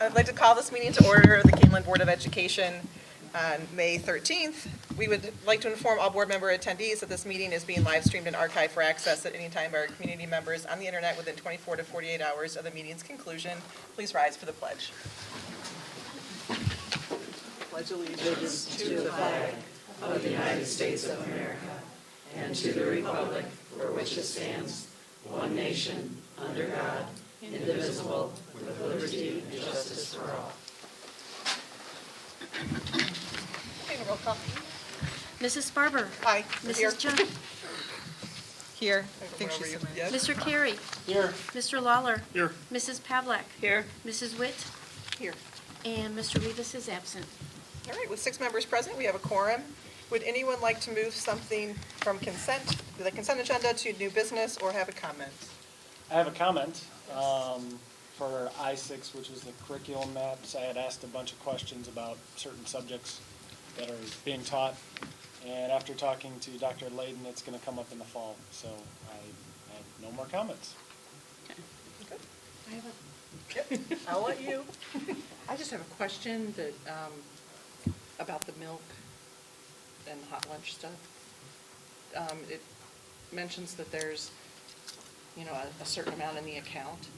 I'd like to call this meeting to order of the Kaneland Board of Education on May 13th. We would like to inform all board member attendees that this meeting is being live streamed and archived for access at any time by our community members on the internet within 24 to 48 hours of the meeting's conclusion. Please rise for the pledge. Pledge allegiance to the flag of the United States of America and to the republic for which it stands, one nation, under God, indivisible, with liberty and justice for all. Okay, roll call. Mrs. Sparber. Aye. Here. Mrs. Junk. Here. I think she's somewhere. Yes. Mr. Carey. Here. Mr. Lawler. Here. Mrs. Pavlak. Here. Mrs. Witt. Here. And Mr. Rivas is absent. All right, with 6 members present, we have a quorum. Would anyone like to move something from the consent agenda to new business, or have a comment? I have a comment for I-6, which is the curriculum maps. I had asked a bunch of questions about certain subjects that are being taught, and after talking to Dr. Layden, it's going to come up in the fall, so I have no more comments. Okay. I have Yep, I'll let you. I just have a question that, about the milk and hot lunch stuff. It mentions that there's, a certain amount in the account.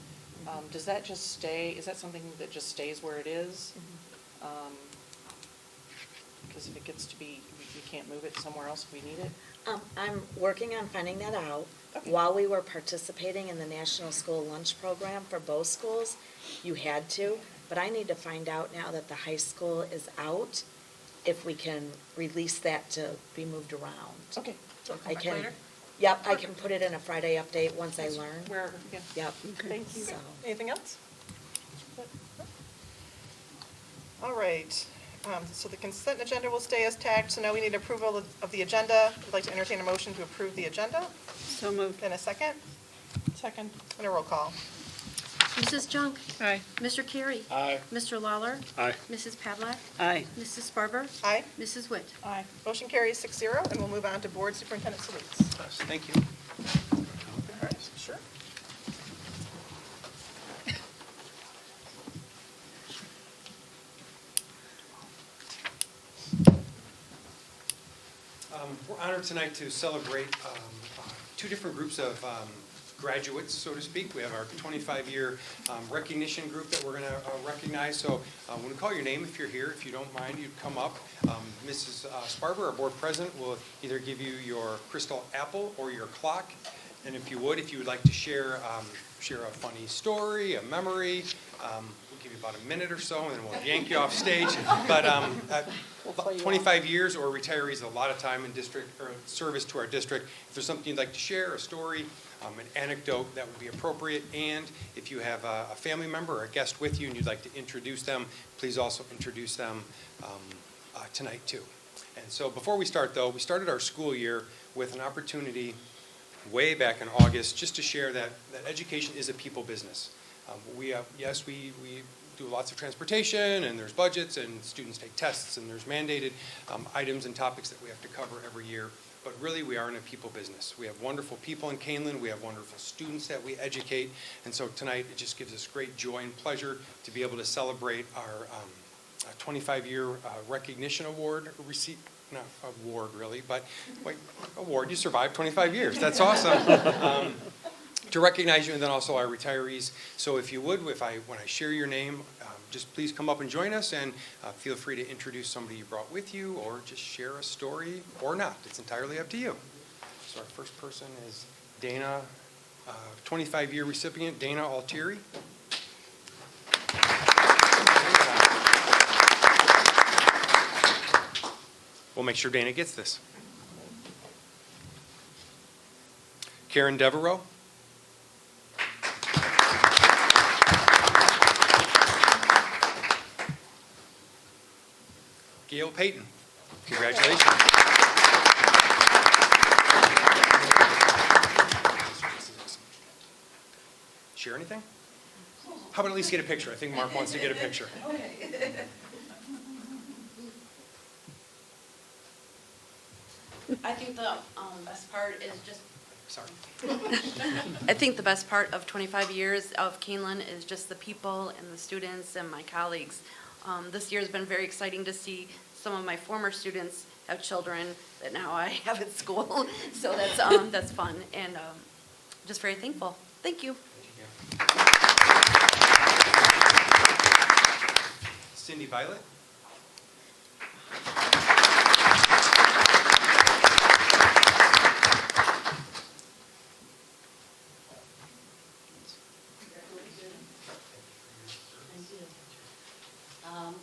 Does that just stay, is that something that just stays where it is? Because if it gets to be, we can't move it somewhere else if we need it? I'm working on finding that out. Okay. While we were participating in the National School Lunch Program for both schools, you had to, but I need to find out now that the high school is out, if we can release that to be moved around. Okay. So I'll come I back can, later? yep, I can put it in a Friday update once I learn. Wherever, yeah. Yep. Thank you. So, Anything else? All right, so the consent agenda will stay as tagged, so now we need approval of the agenda. I'd like to entertain a motion to approve the agenda. So moved. In a second, Second. and a roll call. Mrs. Junk. Aye. Mr. Carey. Aye. Mr. Lawler. Aye. Mrs. Pavlak. Aye. Mrs. Sparber. Aye. Mrs. Witt. Aye. Motion carries 6-0, and we'll move on to board superintendent salutes. Thank you. All right, sure. We're honored tonight to celebrate two different groups of graduates, so to speak. We have our 25-year recognition group that we're going to recognize. So when we call your name, if you're here, if you don't mind, you'd come up. Mrs. Sparber, our board president, will either give you your crystal apple or your clock. And if you would like to share a funny story, a memory, we'll give you about a minute or so, and then we'll yank you off stage. But 25 years or retirees, a lot of time in district or service to our district. If there's something you'd like to share, a story, an anecdote, that would be appropriate. And if you have a family member or a guest with you and you'd like to introduce them, please also introduce them tonight too. And so before we start though, we started our school year with an opportunity way back in August just to share that education is a people business. We do lots of transportation, and there's budgets, and students take tests, and there's mandated items and topics that we have to cover every year. But really, we are in a people business. We have wonderful people in Kaneland. We have wonderful students that we educate. And so tonight, it just gives us great joy and pleasure to be able to celebrate our 25-year recognition award receipt. Not award, really, but wait, award. You survived 25 years. That's awesome. To recognize you, and then also our retirees. So if you would, when I share your name, just please come up and join us, and feel free to introduce somebody you brought with you, or just share a story or not. It's entirely up to you. So our first person is Dana, 25-year recipient, Dana Altieri. We'll make sure Dana gets this. Karen Devereaux. Gail Payton. Congratulations. Share anything? How about at least get a picture? I think Mark wants to get a picture. I think the best part is just Sorry. I think the best part of 25 years of Kaneland is just the people and the students and my colleagues. This year has been very exciting to see some of my former students have children that now I have at school. So that's fun and just very thankful. Thank you. Cindy Violet?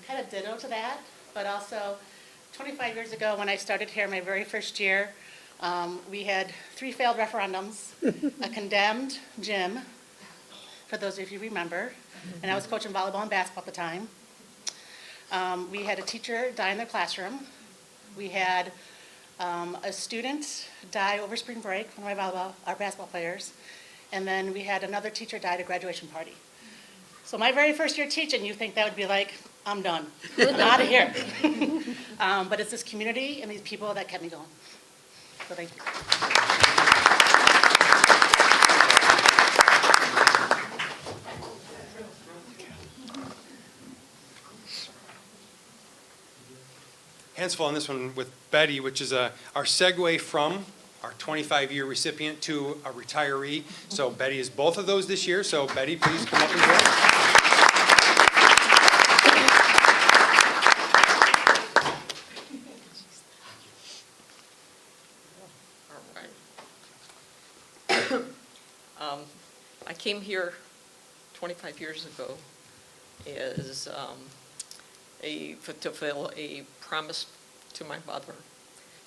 Kind of ditto to that, but also 25 years ago when I started here, my very first year, we had 3 failed referendums, a condemned gym, for those of you who remember, and I was coaching volleyball and basketball at the time. We had a teacher die in their classroom. We had a student die over spring break, one of our basketball players, and then we had another teacher die at a graduation party. So my very first year teaching, you think that would be like, I'm done, I'm out of here. But it's this community and these people that kept me going. So thank you. Hands full on this one with Betty, which is our segue from our 25-year recipient to a retiree. So Betty is both of those this year. So Betty, please come up and join. I came here 25 years ago as to fulfill a promise to my mother,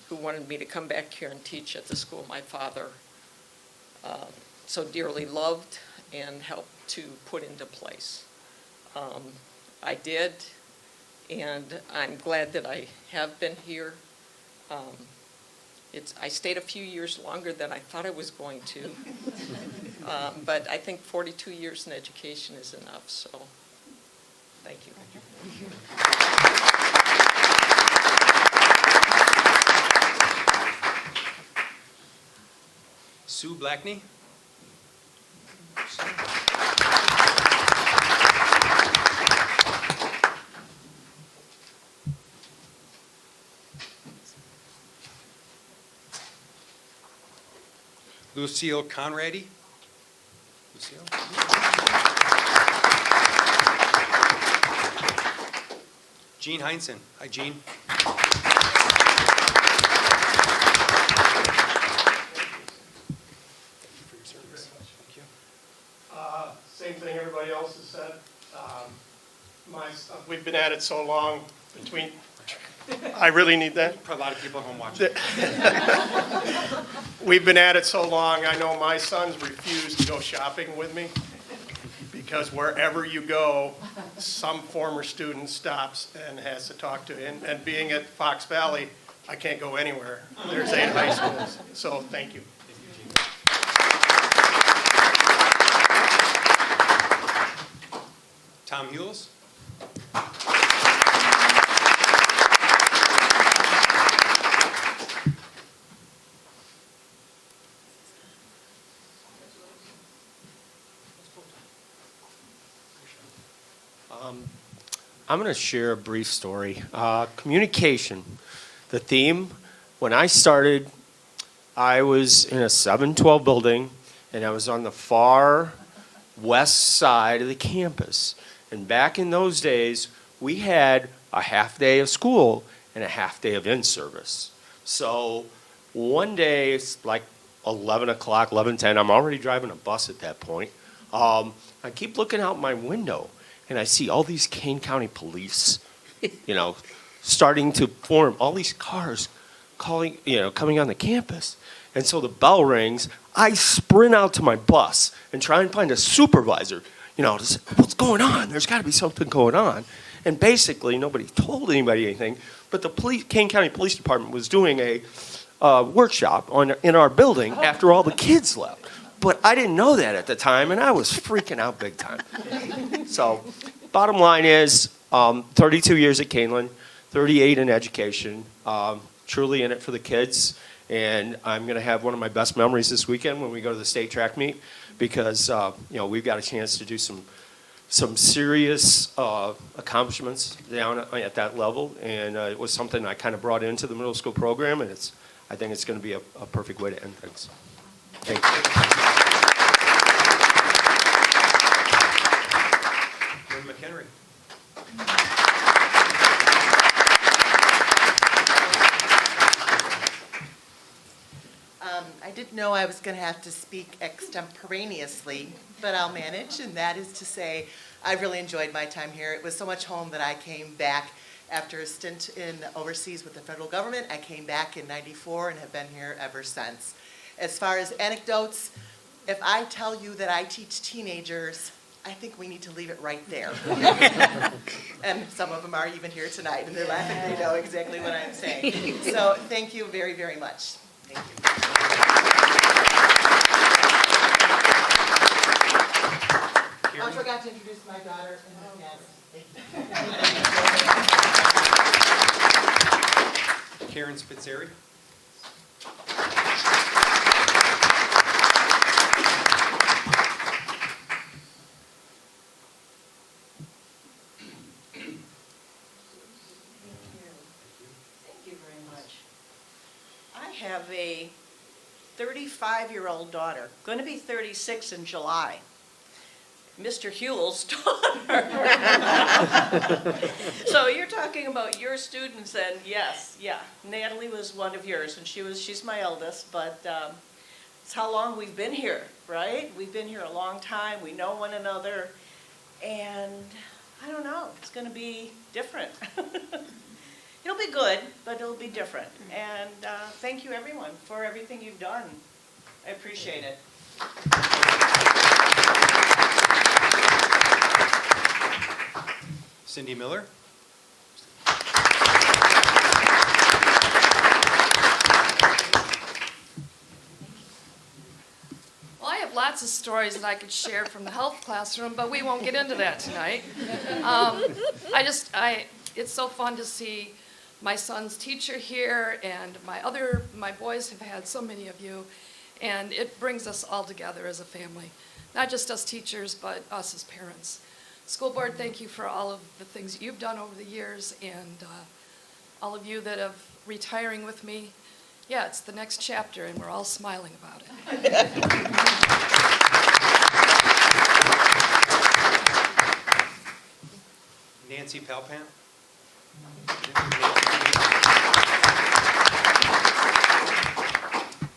who wanted me to come back here and teach at the school my father so dearly loved and helped to put into place. I did, and I'm glad that I have been here. I stayed a few years longer than I thought I was going to, but I think 42 years in education is enough, so thank you. Sue Blackney. Lucille Conradi. Lucille. Jean Heinzen. Hi, Jean. Same thing everybody else has said. We've been at it so long between, I really need that. Probably a lot of people at home watching. We've been at it so long, I know my sons refuse to go shopping with me because wherever you go, some former student stops and has to talk to you. And being at Fox Valley, I can't go anywhere. There's 8 high schools, so thank you. Tom Hewells. I'm going to share a brief story. Communication. The theme, when I started, I was in a 712 building, and I was on the far west side of the campus. And back in those days, we had a half day of school and a half day of in-service. So one day, it's like 11 o'clock, 11:10, I'm already driving a bus at that point. I keep looking out my window, and I see all these Kane County police, starting to form, all these cars coming on the campus. And so the bell rings, I sprint out to my bus and try and find a supervisor, what's going on? There's got to be something going on. And basically, nobody told anybody anything, but the Kane County Police Department was doing a workshop in our building after all the kids left. But I didn't know that at the time, and I was freaking out big time. So, bottom line is, 32 years at Kaneland, 38 in education, truly in it for the kids. And I'm going to have one of my best memories this weekend when we go to the state track meet, because we've got a chance to do some serious accomplishments down at that level, and it was something I kind of brought into the middle school program, and I think it's going to be a perfect way to end things. Thank you. Lynn McHenry. I didn't know I was going to have to speak extemporaneously, but I'll manage, and that is to say, I really enjoyed my time here. It was so much home that I came back after a stint in overseas with the federal government. I came back in '94 and have been here ever since. As far as anecdotes, if I tell you that I teach teenagers, I think we need to leave it right there. And some of them are even here tonight, and they're laughing. They know exactly what I'm saying. So thank you very, very much. Thank you. I forgot to introduce my daughter. Karen Spitzeri. Thank you very much. I have a 35-year-old daughter, going to be 36 in July. Mr. Hewell's daughter. So you're talking about your students, and yes, yeah, Natalie was one of yours, and she's my eldest, but it's how long we've been here, right? We've been here a long time, we know one another, and I don't know, it's going to be different. It'll be good, but it'll be different. And thank you, everyone, for everything you've done. I appreciate it. Cindy Miller. Well, I have lots of stories that I could share from the health classroom, but we won't get into that tonight. It's so fun to see my son's teacher here, and my boys have had so many of you, and it brings us all together as a family. Not just us teachers, but us as parents. School board, thank you for all of the things you've done over the years, and all of you that have retiring with me. Yeah, it's the next chapter, and we're all smiling about it. Nancy Palpant.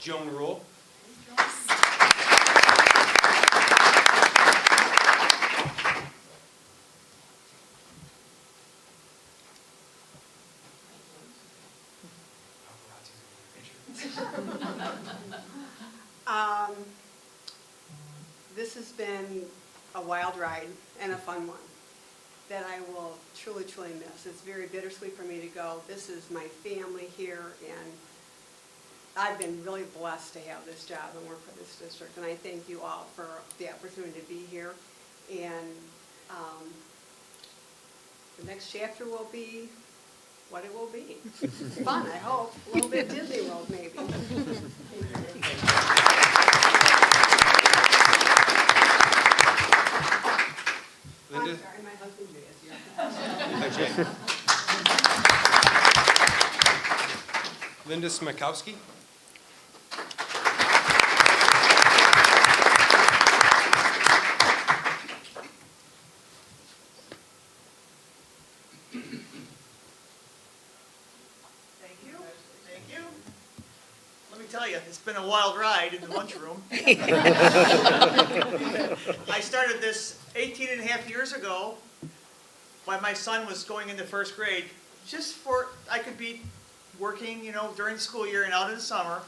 Joan Rule. This has been a wild ride and a fun one that I will truly, truly miss. It's very bittersweet for me to go. This is my family here, and I've been really blessed to have this job and work for this district, and I thank you all for the opportunity to be here. And the next chapter will be what it will be. Fun, I hope. A little bit Disney World, maybe. Linda. I'm sorry, my husband Jay is here. Linda Smakowski. Thank you. Thank you. Let me tell you, it's been a wild ride in the lunchroom. I started this 18 and a half years ago when my son was going into first grade, just for, I could be working, during the school year and out in the summer.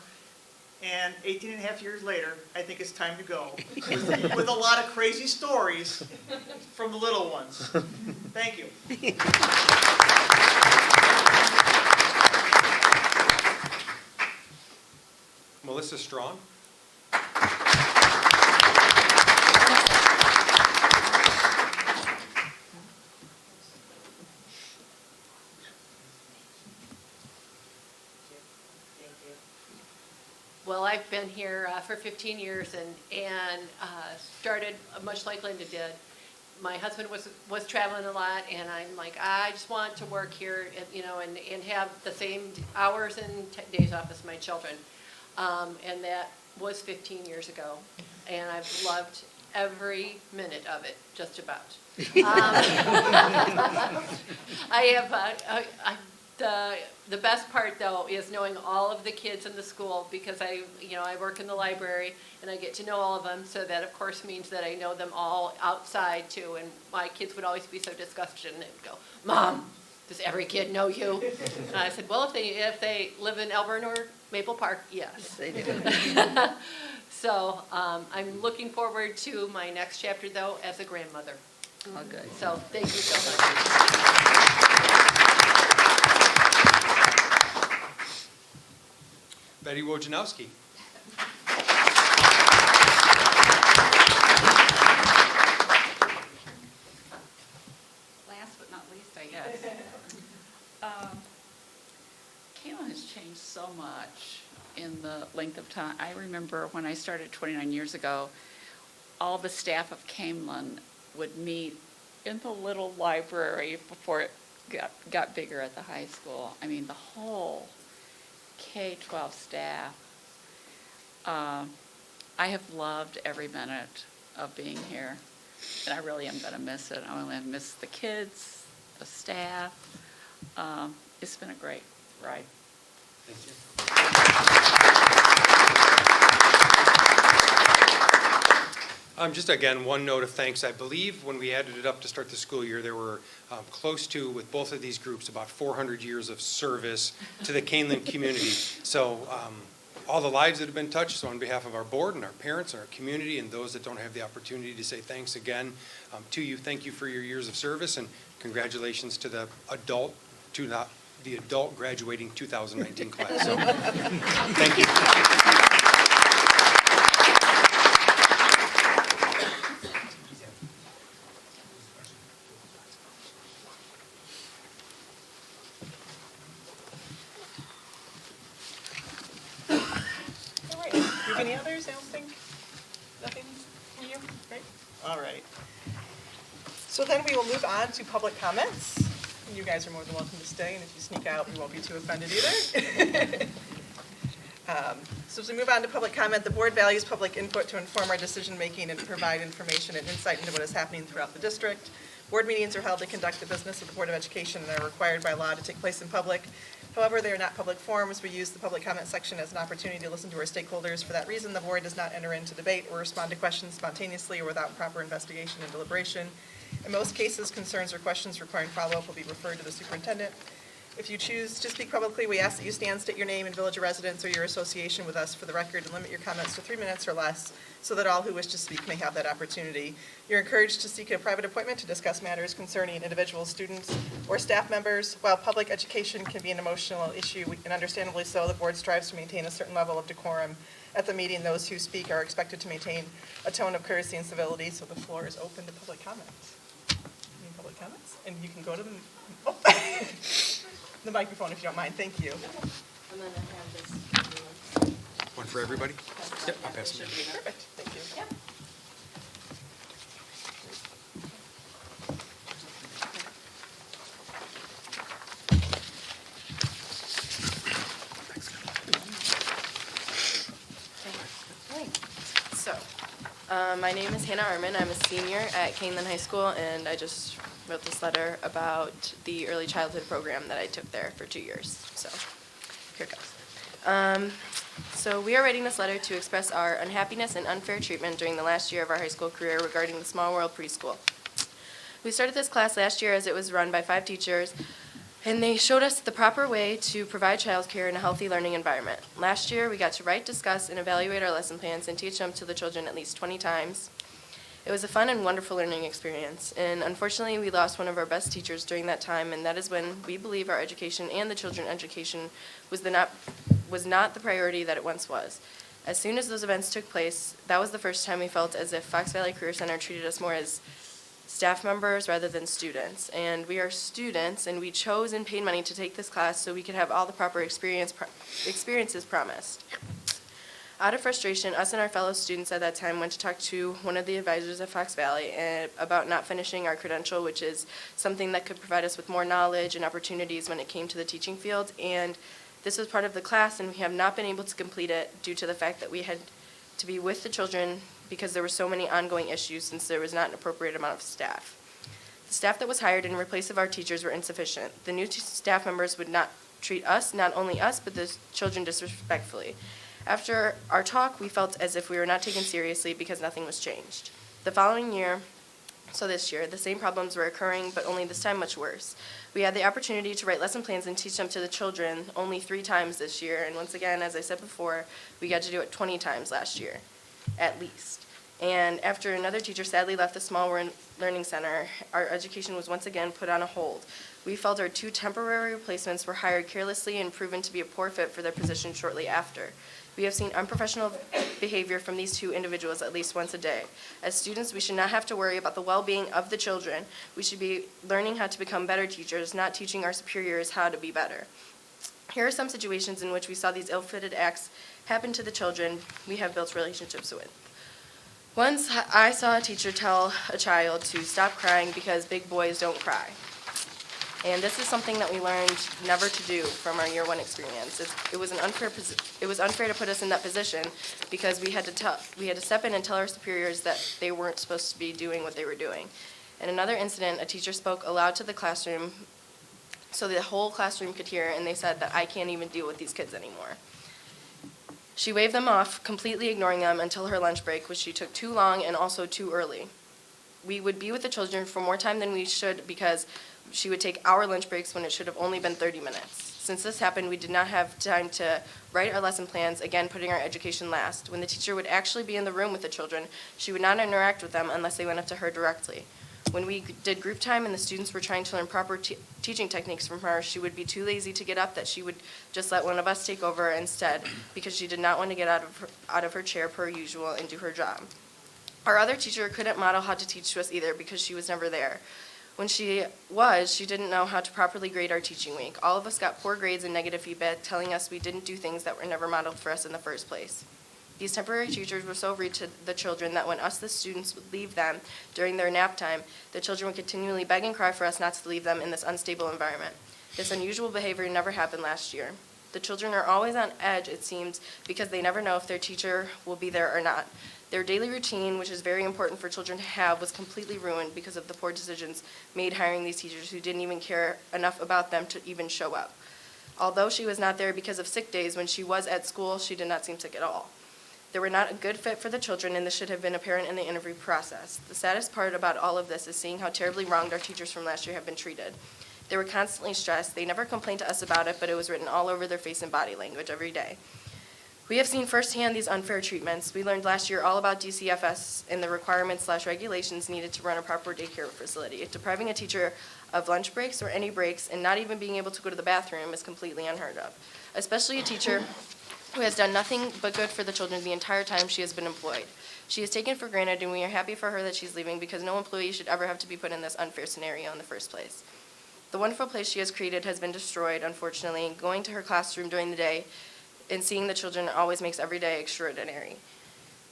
And 18 and a half years later, I think it's time to go. With a lot of crazy stories from the little ones. Thank you. Melissa Strong. Well, I've been here for 15 years and started much like Linda did. My husband was traveling a lot, and I'm like, I just want to work here, and have the same hours and days off as my children. And that was 15 years ago, and I've loved every minute of it, just about. The best part, though, is knowing all of the kids in the school, because I work in the library and I get to know all of them. So that, of course, means that I know them all outside too. And my kids would always be so disgusted, and they'd go, "Mom, does every kid know you?" And I said, "Well, if they live in Elburn or Maple Park, yes, they do." So I'm looking forward to my next chapter, though, as a grandmother. Oh, good. So thank you so much. Betty Wojnowski. Last but not least, I guess. Kaneland has changed so much in the length of time. I remember when I started 29 years ago, all the staff of Kaneland would meet in the little library before it got bigger at the high school. I mean, the whole K-12 staff. I have loved every minute of being here, and I really am going to miss it. I'm going to miss the kids, the staff. It's been a great ride. Thank you. Just again, one note of thanks. I believe when we added it up to start the school year, there were close to, with both of these groups, about 400 years of service to the Kaneland community. So all the lives that have been touched, so on behalf of our board and our parents and our community and those that don't have the opportunity to say thanks again to you, thank you for your years of service, and congratulations to the adult graduating 2019 class. So, thank you. Any others? I don't think. Nothing from you? Right? All right. So then we will move on to public comments. You guys are more than welcome to stay, and if you sneak out, we won't be too offended either. So as we move on to public comment, the board values public input to inform our decision-making and provide information and insight into what is happening throughout the district. Board meetings are held to conduct the business of the Board of Education and are required by law to take place in public. However, they are not public forums. We use the public comment section as an opportunity to listen to our stakeholders. For that reason, the board does not enter into debate or respond to questions spontaneously or without proper investigation and deliberation. In most cases, concerns or questions requiring follow-up will be referred to the superintendent. If you choose to speak publicly, we ask that you stand, state your name and village of residence or your association with us for the record, and limit your comments to 3 minutes or less so that all who wish to speak may have that opportunity. You're encouraged to seek a private appointment to discuss matters concerning individual students or staff members. While public education can be an emotional issue, and understandably so, the board strives to maintain a certain level of decorum. At the meeting, those who speak are expected to maintain a tone of courtesy and civility, so the floor is open to public comments. Any public comments? And you can go to the microphone if you don't mind. Thank you. I'm going to have this. One for everybody? Yep, I'll pass it. Perfect. Thank you. Yep. So, my name is Hannah Harmon. I'm a senior at Kaneland High School, and I just wrote this letter about the early childhood program that I took there for 2 years. So, here it goes. So we are writing this letter to express our unhappiness and unfair treatment during the last year of our high school career regarding the Small World Preschool. We started this class last year as it was run by 5 teachers, and they showed us the proper way to provide childcare in a healthy learning environment. Last year, we got to write, discuss, and evaluate our lesson plans and teach them to the children at least 20 times. It was a fun and wonderful learning experience, and unfortunately, we lost one of our best teachers during that time, and that is when we believe our education and the children's education was not the priority that it once was. As soon as those events took place, that was the first time we felt as if Fox Valley Career Center treated us more as staff members rather than students. And we are students, and we chose and paid money to take this class so we could have all the proper experiences promised. Out of frustration, us and our fellow students at that time went to talk to one of the advisors at Fox Valley about not finishing our credential, which is something that could provide us with more knowledge and opportunities when it came to the teaching field. And this was part of the class, and we have not been able to complete it due to the fact that we had to be with the children because there were so many ongoing issues since there was not an appropriate amount of staff. The staff that was hired in replace of our teachers were insufficient. The new staff members would not treat us, not only us, but the children disrespectfully. After our talk, we felt as if we were not taken seriously because nothing was changed. The following year, so this year, the same problems were occurring, but only this time much worse. We had the opportunity to write lesson plans and teach them to the children only 3 times this year, and once again, as I said before, we got to do it 20 times last year, at least. And after another teacher sadly left the small learning center, our education was once again put on a hold. We felt our 2 temporary replacements were hired carelessly and proven to be a poor fit for their position shortly after. We have seen unprofessional behavior from these 2 individuals at least once a day. As students, we should not have to worry about the well-being of the children. We should be learning how to become better teachers, not teaching our superiors how to be better. Here are some situations in which we saw these ill-fitted acts happen to the children we have built relationships with. Once, I saw a teacher tell a child to stop crying because big boys don't cry. And this is something that we learned never to do from our year 1 experience. It was unfair to put us in that position because we had to step in and tell our superiors that they weren't supposed to be doing what they were doing. In another incident, a teacher spoke aloud to the classroom so the whole classroom could hear, and they said that I can't even deal with these kids anymore. She waved them off, completely ignoring them until her lunch break, which she took too long and also too early. We would be with the children for more time than we should because she would take our lunch breaks when it should have only been 30 minutes. Since this happened, we did not have time to write our lesson plans, again putting our education last. When the teacher would actually be in the room with the children, she would not interact with them unless they went up to her directly. When we did group time and the students were trying to learn proper teaching techniques from her, she would be too lazy to get up that she would just let one of us take over instead because she did not want to get out of her chair per usual and do her job. Our other teacher couldn't model how to teach to us either because she was never there. When she didn't know how to properly grade our teaching week. All of us got poor grades and negative feedback telling us we didn't do things that were never modeled for us in the first place. These temporary teachers were so rude to the children that when us, the students, would leave them during their nap time, the children would continually beg and cry for us not to leave them in this unstable environment. This unusual behavior never happened last year. The children are always on edge, it seems, because they never know if their teacher will be there or not. Their daily routine, which is very important for children to have, was completely ruined because of the poor decisions made hiring these teachers who didn't even care enough about them to even show up. Although she was not there because of sick days, when she was at school, she did not seem sick at all. They were not a good fit for the children, and this should have been apparent in the interview process. The saddest part about all of this is seeing how terribly wronged our teachers from last year have been treated. They were constantly stressed. They never complained to us about it, but it was written all over their face and body language every day. We have seen firsthand these unfair treatments. We learned last year all about DCFS and the requirements/regulations needed to run a proper daycare facility. Depriving a teacher of lunch breaks or any breaks and not even being able to go to the bathroom is completely unheard of, especially a teacher who has done nothing but good for the children the entire time she has been employed. She is taken for granted, and we are happy for her that she's leaving because no employee should ever have to be put in this unfair scenario in the first place. The wonderful place she has created has been destroyed, unfortunately. Going to her classroom during the day and seeing the children always makes every day extraordinary.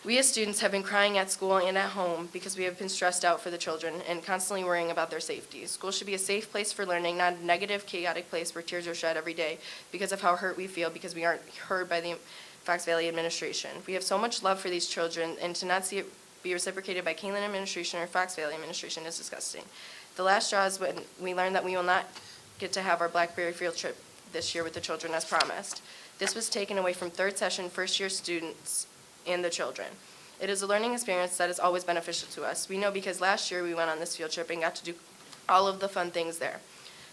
We as students have been crying at school and at home because we have been stressed out for the children and constantly worrying about their safety. School should be a safe place for learning, not a negative, chaotic place where tears are shed every day because of how hurt we feel because we aren't heard by the Fox Valley administration. We have so much love for these children, and to not see it be reciprocated by Kaneland administration or Fox Valley administration is disgusting. The last straw is when we learned that we will not get to have our Blackberry field trip this year with the children as promised. This was taken away from third session first-year students and the children. It is a learning experience that is always beneficial to us. We know because last year we went on this field trip and got to do all of the fun things there.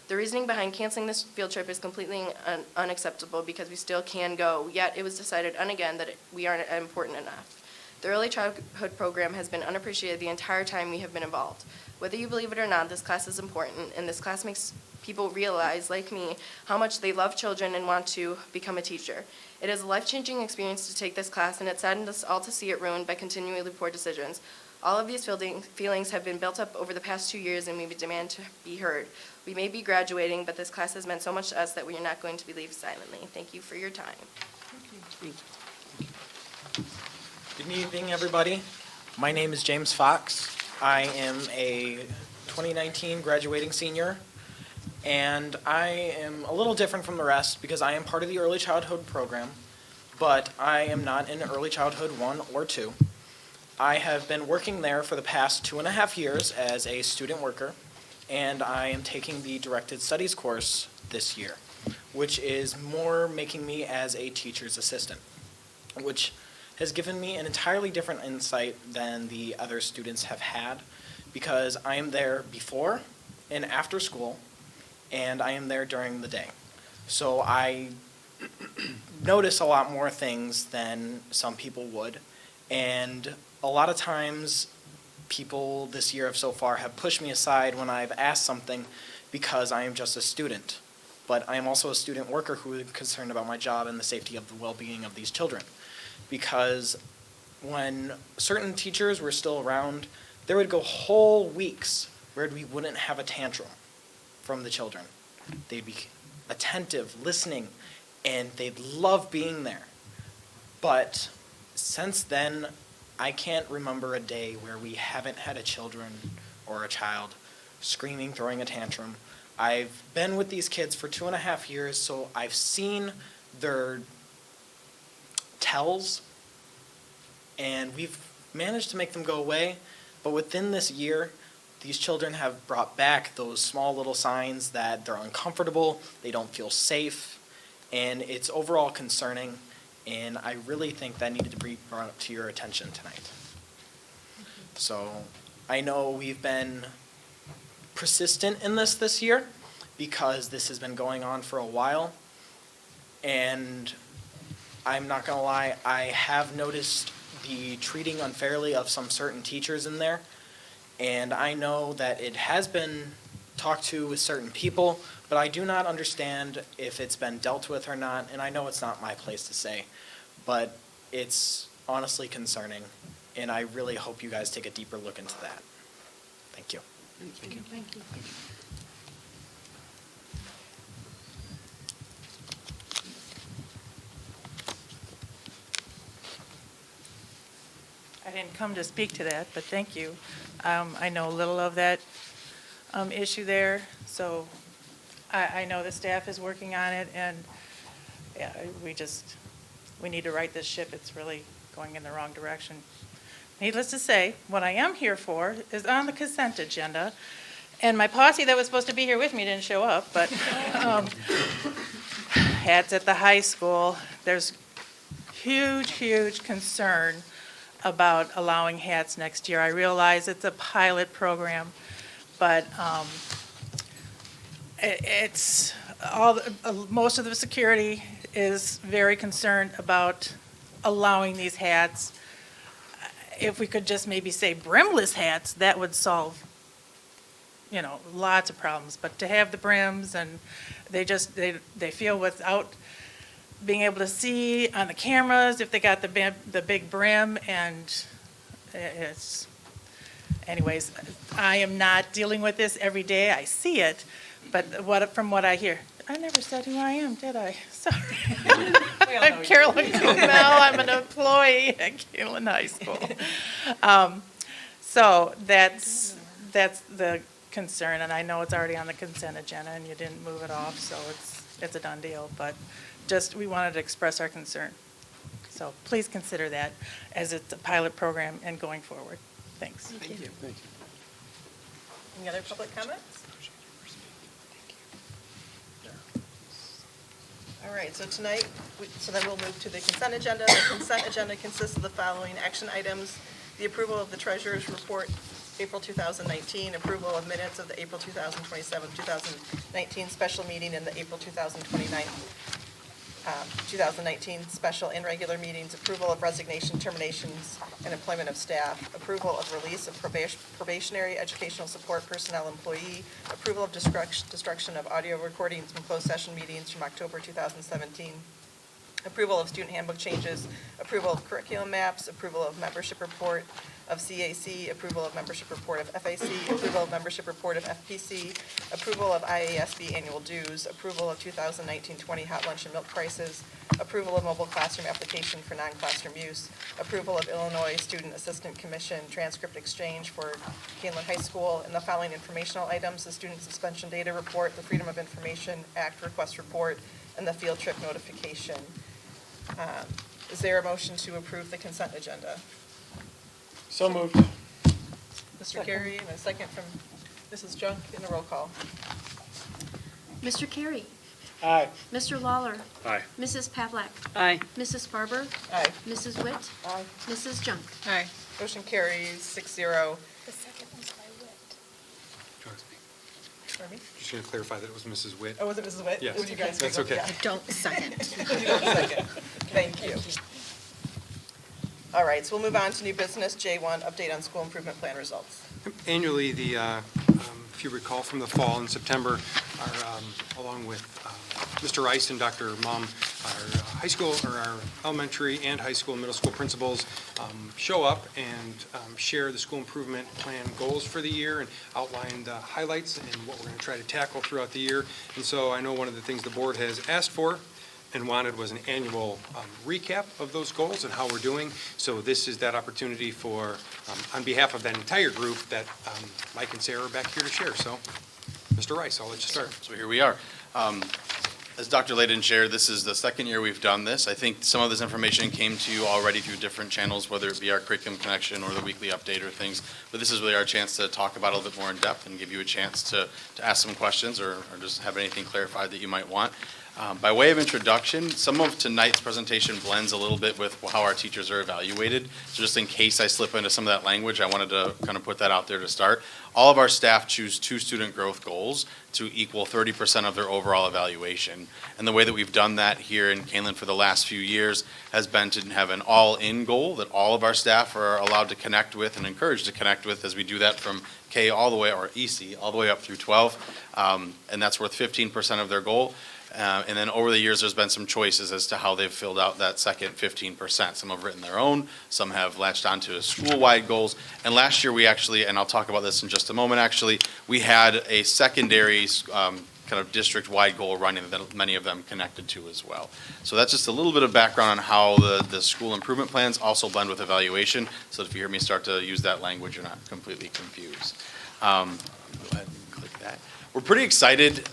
The reasoning behind canceling this field trip is completely unacceptable because we still can go, yet it was decided again that we aren't important enough. The early childhood program has been unappreciated the entire time we have been involved. Whether you believe it or not, this class is important, and this class makes people realize, like me, how much they love children and want to become a teacher. It is a life-changing experience to take this class, and it saddened us all to see it ruined by continually poor decisions. All of these feelings have been built up over the past 2 years, and we demand to be heard. We may be graduating, but this class has meant so much to us that we are not going to be leave silently. Thank you for your time. Thank you. Good evening, everybody. My name is James Fox. I am a 2019 graduating senior, and I am a little different from the rest because I am part of the early childhood program, but I am not in early childhood 1 or 2. I have been working there for the past 2.5 years as a student worker, and I am taking the directed studies course this year, which is more making me as a teacher's assistant, which has given me an entirely different insight than the other students have had, because I am there before and after school, and I am there during the day. So I notice a lot more things than some people would, and a lot of times people this year so far have pushed me aside when I've asked something because I am just a student. But I am also a student worker who is concerned about my job and the safety of the well-being of these children. Because when certain teachers were still around, there would go whole weeks where we wouldn't have a tantrum from the children. They'd be attentive, listening, and they'd love being there. But since then, I can't remember a day where we haven't had a children or a child screaming, throwing a tantrum. I've been with these kids for 2.5 years, so I've seen their tells, and we've managed to make them go away, but within this year, these children have brought back those small little signs that they're uncomfortable, they don't feel safe, and it's overall concerning, and I really think that needed to be brought up to your attention tonight. So I know we've been persistent in this year because this has been going on for a while, and I'm not gonna lie, I have noticed the treating unfairly of some certain teachers in there, and I know that it has been talked to with certain people, but I do not understand if it's been dealt with or not, and I know it's not my place to say, but it's honestly concerning, and I really hope you guys take a deeper look into that. Thank you. Thank you. Thank you. I didn't come to speak to that, but thank you. I know a little of that issue there, so I know the staff is working on it, and yeah, we need to right this ship. It's really going in the wrong direction. Needless to say, what I am here for is on the consent agenda, and my posse that was supposed to be here with me didn't show up, but hats at the high school. There's huge concern about allowing hats next year. I realize it's a pilot program, but most of the security is very concerned about allowing these hats. If we could just maybe say brimless hats, that would solve, lots of problems. But to have the brims, and they feel without being able to see on the cameras if they got the big brim, and anyways, I am not dealing with this every day. I see it, but from what I hear, I never said who I am, did I? Sorry. I'm Carolyn Kumel. I'm an employee at Kaneland High School. So that's the concern, and I know it's already on the consent agenda, and you didn't move it off, so it's a done deal. But we wanted to express our concern. So please consider that as it's a pilot program and going forward. Thanks. Thank you. Any other public comments? All right, so tonight, then we'll move to the consent agenda. The consent agenda consists of the following action items: the approval of the treasurer's report, April 2019, approval of minutes of the April 2019 special meeting and the April 2019 special and regular meetings, approval of resignation, terminations, and employment of staff, approval of release of probationary educational support personnel employee, approval of destruction of audio recordings from closed session meetings from October 2017, approval of student handbook changes, approval of curriculum maps, approval of membership report, of CAC, approval of membership report of FAC, approval of membership report of FPC, approval of IASB annual dues, approval of 2019-20 hot lunch and milk prices, approval of mobile classroom application for non-classroom use, approval of Illinois Student Assistant Commission transcript exchange for Kaneland High School, and the following informational items: the student suspension data report, the Freedom of Information Act request report, and the field trip notification. Is there a motion to approve the consent agenda? So moved. Mr. Carey, and a second from Mrs. Junk in the roll call. Mr. Carey? Aye. Mr. Lawler? Aye. Mrs. Pavlik? Aye. Mrs. Barber? Aye. Mrs. Witt? Aye. Mrs. Junk? Aye. Motion carries 6-0. The second one's by Witt. Pardon me? Just going to clarify that it was Mrs. Witt. Oh, was it Mrs. Witt? Yes. Would you guys That's take okay. yeah. I don't second. You don't second. Thank you. All right, so we'll move on to new business. J1, update on school improvement plan results. Annually, if you recall from the fall in September, along with Mr. Rice and Dr. Mum, our high school, or our elementary and high school and middle school principals show up and share the school improvement plan goals for the year and outline the highlights and what we're going to try to tackle throughout the year. And so I know one of the things the board has asked for and wanted was an annual recap of those goals and how we're doing. So this is that opportunity for, on behalf of that entire group, that Mike and Sarah are back here to share. So, Mr. Rice, I'll let you start. So here we are. As Dr. Layden shared, this is the second year we've done this. I think some of this information came to you already through different channels, whether it be our curriculum connection or the weekly update or things. But this is really our chance to talk about it a little bit more in depth and give you a chance to ask some questions or just have anything clarified that you might want. By way of introduction, some of tonight's presentation blends a little bit with how our teachers are evaluated. So just in case I slip into some of that language, I wanted to kind of put that out there to start. All of our staff choose 2 student growth goals to equal 30% of their overall evaluation. And the way that we've done that here in Kaneland for the last few years has been to have an all-in goal that all of our staff are allowed to connect with and encouraged to connect with as we do that from K all the way, or EC, all the way up through 12. And that's worth 15% of their goal. And then over the years, there's been some choices as to how they've filled out that second 15%. Some have written their own, some have latched onto school-wide goals. And last year we actually, and I'll talk about this in just a moment actually, we had a secondary kind of district-wide goal running that many of them connected to as well. So that's just a little bit of background on how the school improvement plans also blend with evaluation. So if you hear me start to use that language, you're not completely confused. Go ahead and click that. We're pretty excited.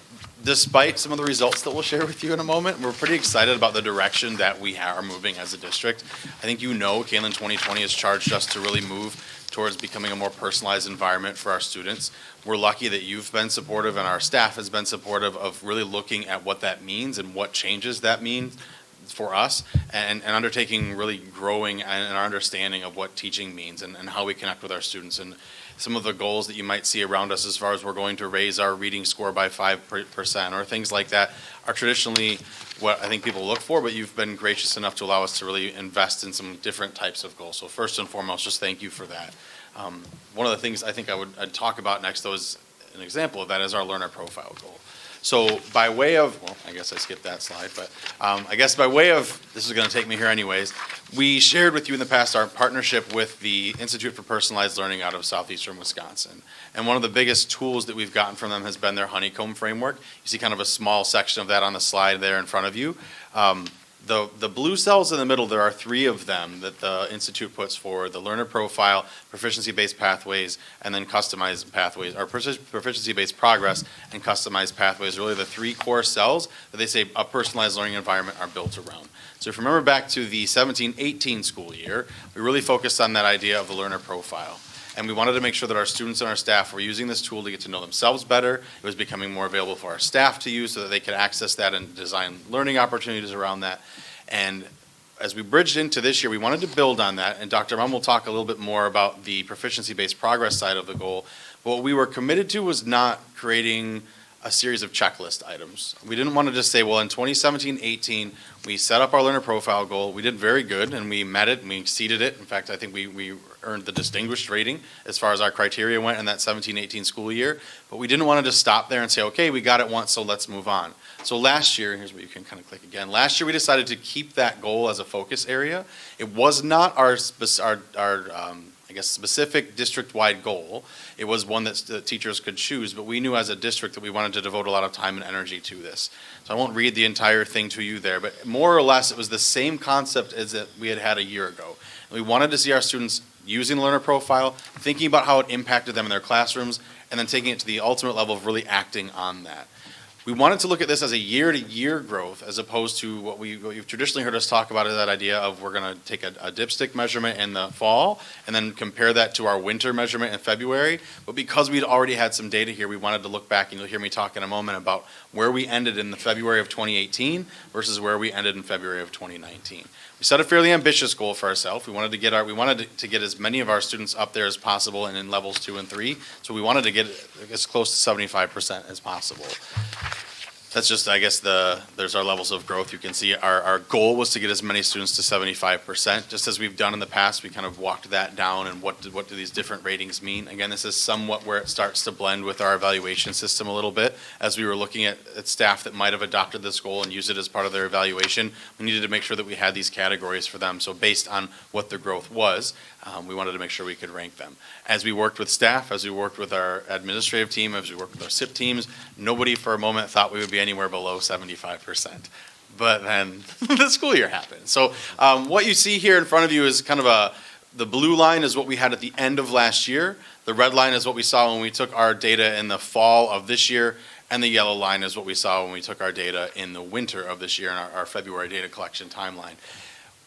Despite some of the results that we'll share with you in a moment, we're pretty excited about the direction that we are moving as a district. I think you know Kaneland 2020 has charged us to really move towards becoming a more personalized environment for our students. We're lucky that you've been supportive and our staff has been supportive of really looking at what that means and what changes that means for us and undertaking really growing in our understanding of what teaching means and how we connect with our students. And some of the goals that you might see around us as far as we're going to raise our reading score by 5% or things like that are traditionally what I think people look for, but you've been gracious enough to allow us to really invest in some different types of goals. So first and foremost, just thank you for that. One of the things I think I'd talk about next, though, is an example of that is our learner profile goal. So by way of, well, I guess I skipped that slide, but I guess by way of, this is going to take me here anyways, we shared with you in the past our partnership with the Institute for Personalized Learning out of southeastern Wisconsin. And one of the biggest tools that we've gotten from them has been their Honeycomb Framework. You see kind of a small section of that on the slide there in front of you. The blue cells in the middle, there are 3 of them that the Institute puts forward: the learner profile, proficiency-based pathways, and then customized pathways, or proficiency-based progress and customized pathways are really the 3 core cells that they say a personalized learning environment are built around. So if you remember back to the 17-18 school year, we really focused on that idea of the learner profile. And we wanted to make sure that our students and our staff were using this tool to get to know themselves better. It was becoming more available for our staff to use so that they could access that and design learning opportunities around that. And as we bridged into this year, we wanted to build on that. And Dr. Mum will talk a little bit more about the proficiency-based progress side of the goal. But what we were committed to was not creating a series of checklist items. We didn't want to just say, well, in 2017-18, we set up our learner profile goal. We did very good, and we met it, and we exceeded it. In fact, I think we earned the distinguished rating as far as our criteria went in that 17-18 school year. But we didn't want to just stop there and say, okay, we got it once, so let's move on. So last year, here's where you can kind of click again. Last year, we decided to keep that goal as a focus area. It was not our I guess, specific district-wide goal. It was one that the teachers could choose, but we knew as a district that we wanted to devote a lot of time and energy to this. So I won't read the entire thing to you there, but more or less it was the same concept as that we had a year ago. And we wanted to see our students using the learner profile, thinking about how it impacted them in their classrooms, and then taking it to the ultimate level of really acting on that. We wanted to look at this as a year-to-year growth as opposed to what you've traditionally heard us talk about, is that idea of we're going to take a dipstick measurement in the fall and then compare that to our winter measurement in February. But because we'd already had some data here, we wanted to look back, and you'll hear me talk in a moment about where we ended in the February of 2018 versus where we ended in February of 2019. We set a fairly ambitious goal for ourselves. We wanted to get as many of our students up there as possible and in levels 2 and 3. So we wanted to get as close to 75% as possible. That's just, I guess, there's our levels of growth. You can see our goal was to get as many students to 75%. Just as we've done in the past, we kind of walked that down and what do these different ratings mean. Again, this is somewhat where it starts to blend with our evaluation system a little bit. As we were looking at staff that might have adopted this goal and used it as part of their evaluation, we needed to make sure that we had these categories for them. So based on what their growth was, we wanted to make sure we could rank them. As we worked with staff, as we worked with our administrative team, as we worked with our SIP teams, nobody for a moment thought we would be anywhere below 75%. But then the school year happened. So what you see here in front of you is kind of the blue line is what we had at the end of last year. The red line is what we saw when we took our data in the fall of this year. And the yellow line is what we saw when we took our data in the winter of this year in our February data collection timeline.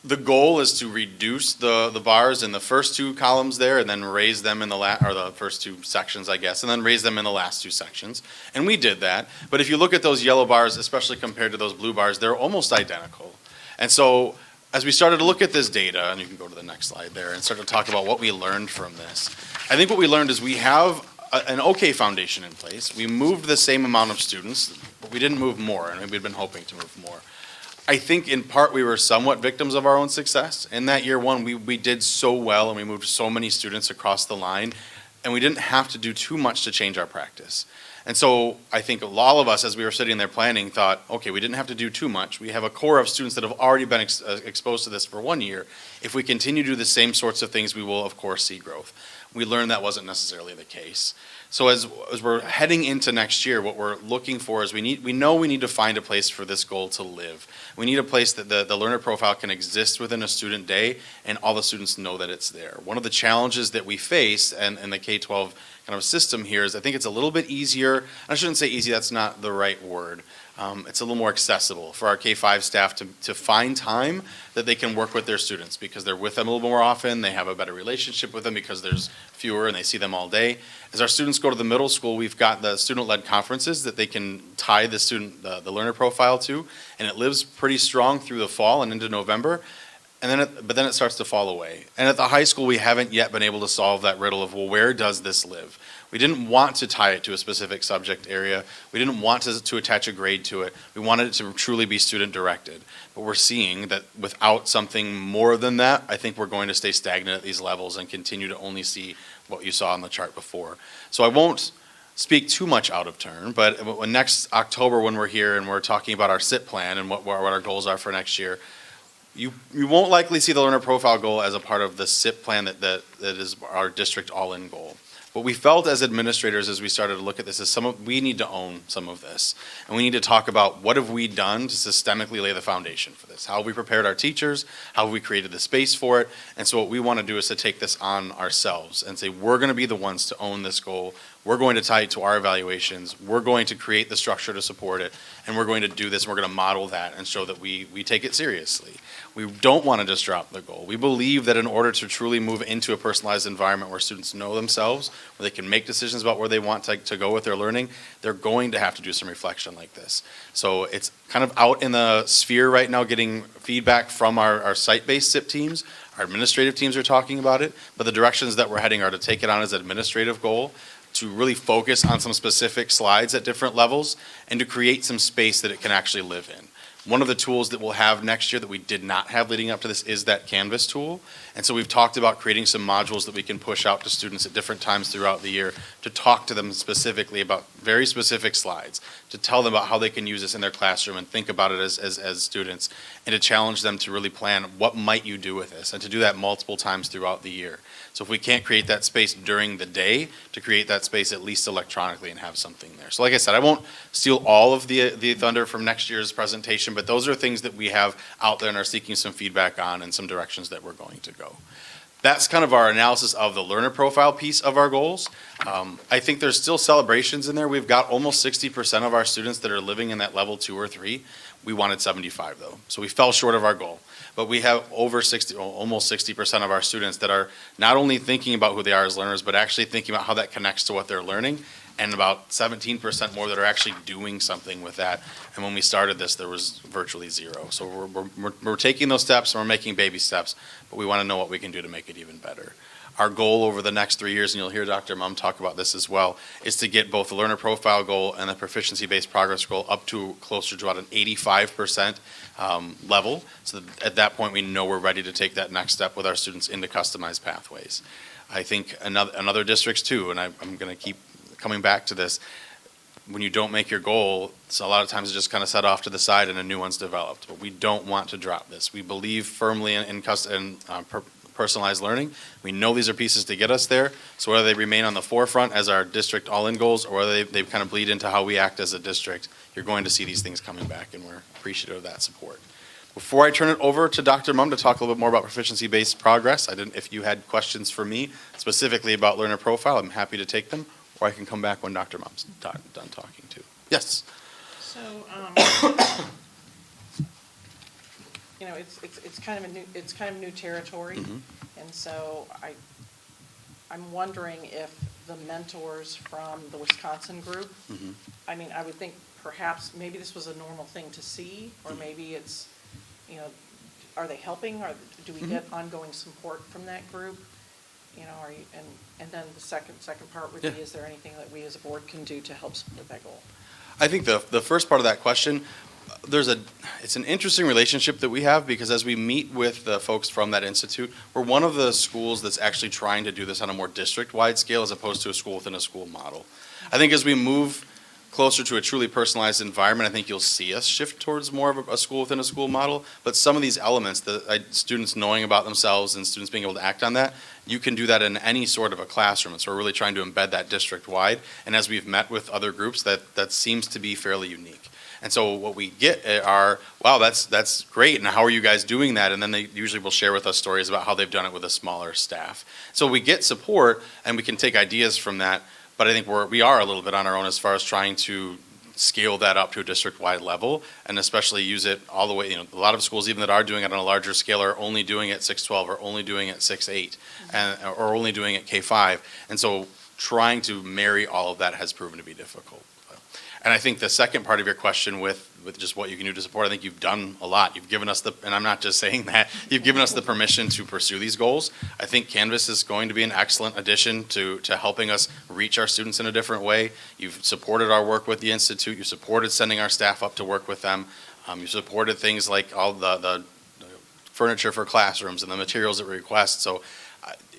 The goal is to reduce the bars in the first two columns there and then raise them in the first two sections, I guess, and then raise them in the last two sections. And we did that. But if you look at those yellow bars, especially compared to those blue bars, they're almost identical. And so as we started to look at this data, and you can go to the next slide there, and start to talk about what we learned from this, I think what we learned is we have an okay foundation in place. We moved the same amount of students, but we didn't move more, and we'd been hoping to move more. I think in part we were somewhat victims of our own success. In that year one, we did so well and we moved so many students across the line, and we didn't have to do too much to change our practice. And so I think all of us, as we were sitting there planning, thought, okay, we didn't have to do too much. We have a core of students that have already been exposed to this for 1 year. If we continue to do the same sorts of things, we will, of course, see growth. We learned that wasn't necessarily the case. So as we're heading into next year, what we're looking for is we know we need to find a place for this goal to live. We need a place that the learner profile can exist within a student day and all the students know that it's there. One of the challenges that we face in the K-12 kind of system here is I think it's a little bit easier. I shouldn't say easy, that's not the right word. It's a little more accessible for our K-5 staff to find time that they can work with their students because they're with them a little more often, they have a better relationship with them because there's fewer and they see them all day. As our students go to the middle school, we've got the student-led conferences that they can tie the learner profile to, and it lives pretty strong through the fall and into November. But then it starts to fall away. And at the high school, we haven't yet been able to solve that riddle of, well, where does this live? We didn't want to tie it to a specific subject area. We didn't want to attach a grade to it. We wanted it to truly be student-directed. But we're seeing that without something more than that, I think we're going to stay stagnant at these levels and continue to only see what you saw on the chart before. So I won't speak too much out of turn, but next October when we're here and we're talking about our SIP plan and what our goals are for next year, you won't likely see the learner profile goal as a part of the SIP plan that is our district all-in goal. What we felt as administrators as we started to look at this is we need to own some of this. And we need to talk about what have we done to systemically lay the foundation for this. How have we prepared our teachers? How have we created the space for it? And so what we want to do is to take this on ourselves and say we're going to be the ones to own this goal. We're going to tie it to our evaluations. We're going to create the structure to support it. And we're going to do this. And we're going to model that and show that we take it seriously. We don't want to just drop the goal. We believe that in order to truly move into a personalized environment where students know themselves, where they can make decisions about where they want to go with their learning, they're going to have to do some reflection like this. So it's kind of out in the sphere right now getting feedback from our site-based SIP teams. Our administrative teams are talking about it, but the directions that we're heading are to take it on as an administrative goal, to really focus on some specific slides at different levels, and to create some space that it can actually live in. One of the tools that we'll have next year that we did not have leading up to this is that Canvas tool. And so we've talked about creating some modules that we can push out to students at different times throughout the year to talk to them specifically about very specific slides. to tell them about how they can use this in their classroom and think about it as students, and to challenge them to really plan what might you do with this, and to do that multiple times throughout the year. So if we can't create that space during the day, to create that space at least electronically and have something there. So like I said, I won't steal all of the thunder from next year's presentation, but those are things that we have out there and are seeking some feedback on and some directions that we're going to go. That's kind of our analysis of the learner profile piece of our goals. I think there's still celebrations in there. We've got almost 60% of our students that are living in that level 2 or 3. We wanted 75 though, so we fell short of our goal. But we have over 60, almost 60% of our students that are not only thinking about who they are as learners, but actually thinking about how that connects to what they're learning, and about 17% more that are actually doing something with that. And when we started this, there was virtually 0. So we're taking those steps and we're making baby steps, but we want to know what we can do to make it even better. Our goal over the next 3 years, and you'll hear Dr. Mumm talk about this as well, is to get both the learner profile goal and the proficiency-based progress goal up to closer to about an 85% level. So at that point, we know we're ready to take that next step with our students into customized pathways. I think another districts too, and I'm going to keep coming back to this, when you don't make your goal, so a lot of times it's just kind of set off to the side and a new one's developed. But we don't want to drop this. We believe firmly in personalized learning. We know these are pieces to get us there. So whether they remain on the forefront as our district all-in goals, or whether they kind of bleed into how we act as a district, you're going to see these things coming back, and we're appreciative of that support. Before I turn it over to Dr. Mumm to talk a little bit more about proficiency-based progress, if you had questions for me specifically about learner profile, I'm happy to take them, or I can come back when Dr. Mumm's done talking too. Yes? So, it's kind of new territory, and so I'm wondering if the mentors from the Wisconsin group, I mean, I would think perhaps maybe this was a normal thing to see, or maybe it's, are they helping, or do we get ongoing support from that group? Are you, and then the second part would be, is there anything that we as a board can do to help support that goal? I think the first part of that question, it's an interesting relationship that we have, because as we meet with the folks from that institute, we're one of the schools that's actually trying to do this on a more district-wide scale as opposed to a school within a school model. I think as we move closer to a truly personalized environment, I think you'll see us shift towards more of a school within a school model. But some of these elements, students knowing about themselves and students being able to act on that, you can do that in any sort of a classroom. And so we're really trying to embed that district-wide. And as we've met with other groups, that seems to be fairly unique. And so what we get are, wow, that's great, and how are you guys doing that? And then they usually will share with us stories about how they've done it with a smaller staff. So we get support, and we can take ideas from that. But I think we are a little bit on our own as far as trying to scale that up to a district-wide level, and especially use it all the way. A lot of schools, even that are doing it on a larger scale, are only doing it 6-12, or only doing it 6-8, or only doing it K-5. And so trying to marry all of that has proven to be difficult. And I think the second part of your question with just what you can do to support, I think you've done a lot. You've given us and I'm not just saying that, you've given us the permission to pursue these goals. I think Canvas is going to be an excellent addition to helping us reach our students in a different way. You've supported our work with the Institute. You've supported sending our staff up to work with them. You've supported things like all the furniture for classrooms and the materials that we request. So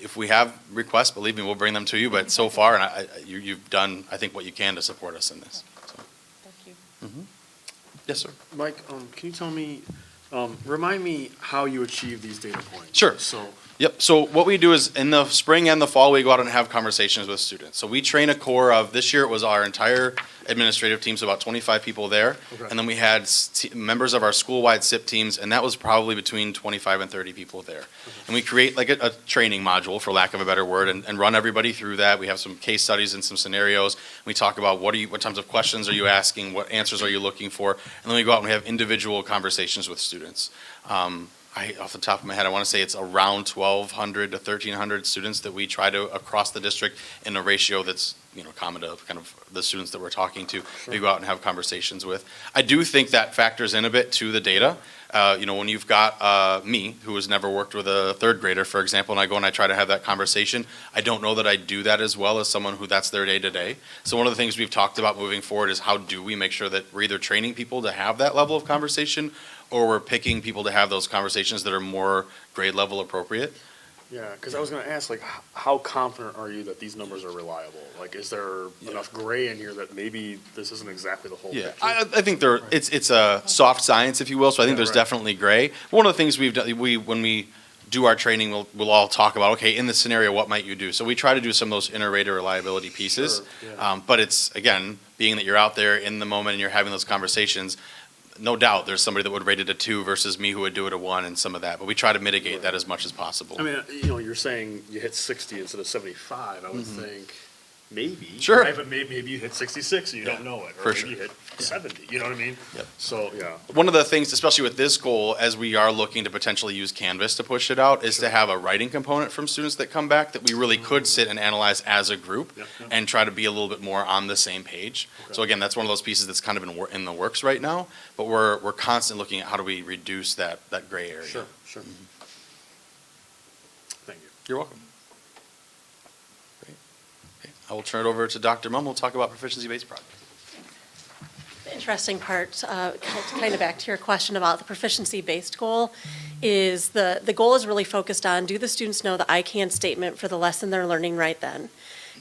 if we have requests, believe me, we'll bring them to you. But so far, you've done, I think, what you can to support us in this. Yes, sir. Mike, can you tell me, remind me how you achieve these data points? Sure. Yep. So what we do is in the spring and the fall, we go out and have conversations with students. So we train a core of, this year it was our entire administrative team, so about 25 people there. Okay. And then we had members of our school-wide SIP teams, and that was probably between 25 and 30 people there. Okay. And we create like a training module, for lack of a better word, and run everybody through that. We have some case studies and some scenarios. We talk about what types of questions are you asking, what answers are you looking for, and then we go out and we have individual conversations with students. Off the top of my head, I want to say it's around 1,200 to 1,300 students that we try to, across the district, in a ratio that's common to kind of the students that we're talking to, we go out and have conversations with. I do think that factors in a bit to the data. When you've got me, who has never worked with a third grader, for example, and I go and I try to have that conversation, I don't know that I do that as well as someone who that's their day-to-day. So one of the things we've talked about moving forward is how do we make sure that we're either training people to have that level of conversation, or we're picking people to have those conversations that are more grade level appropriate. Yeah, because I was going to ask, like, how confident are you that these numbers are reliable? Like, is there enough gray in here that maybe this isn't exactly the whole Yeah, picture? I think it's a soft science, if you will, so I think Yeah, there's right. definitely gray. One of the things we've done, when we do our training, we'll all talk about, okay, in this scenario, what might you do? So we try to do some of those inter-rater reliability pieces. Sure, yeah. But it's, again, being that you're out there in the moment and you're having those conversations, no doubt there's somebody that would rate it a 2 versus me who would do it a 1 and some of that. But we try to mitigate that as much as possible. I mean, you know, you're saying you hit 60 instead of 75. I would think maybe. Sure. Right? But maybe you hit 66 and you don't know it. Or For maybe sure. you hit 70. You know what I mean? Yep. So, yeah. One of the things, especially with this goal, as we are looking to potentially use Canvas to push it out, is to have a writing component from students that come back that we really could sit and analyze as a group Yep, yep. and try to be a little bit more on the same page. Okay. So again, that's one of those pieces that's kind of in the works right now, but we're constantly looking at how do we reduce that gray area. Sure, sure. Thank you. You're welcome. Great. Okay, I will turn it over to Dr. Mumm. We'll talk about proficiency-based projects. The interesting part, kind of back to your question about the proficiency-based goal, is the goal is really focused on, do the students know the I can statement for the lesson they're learning right then?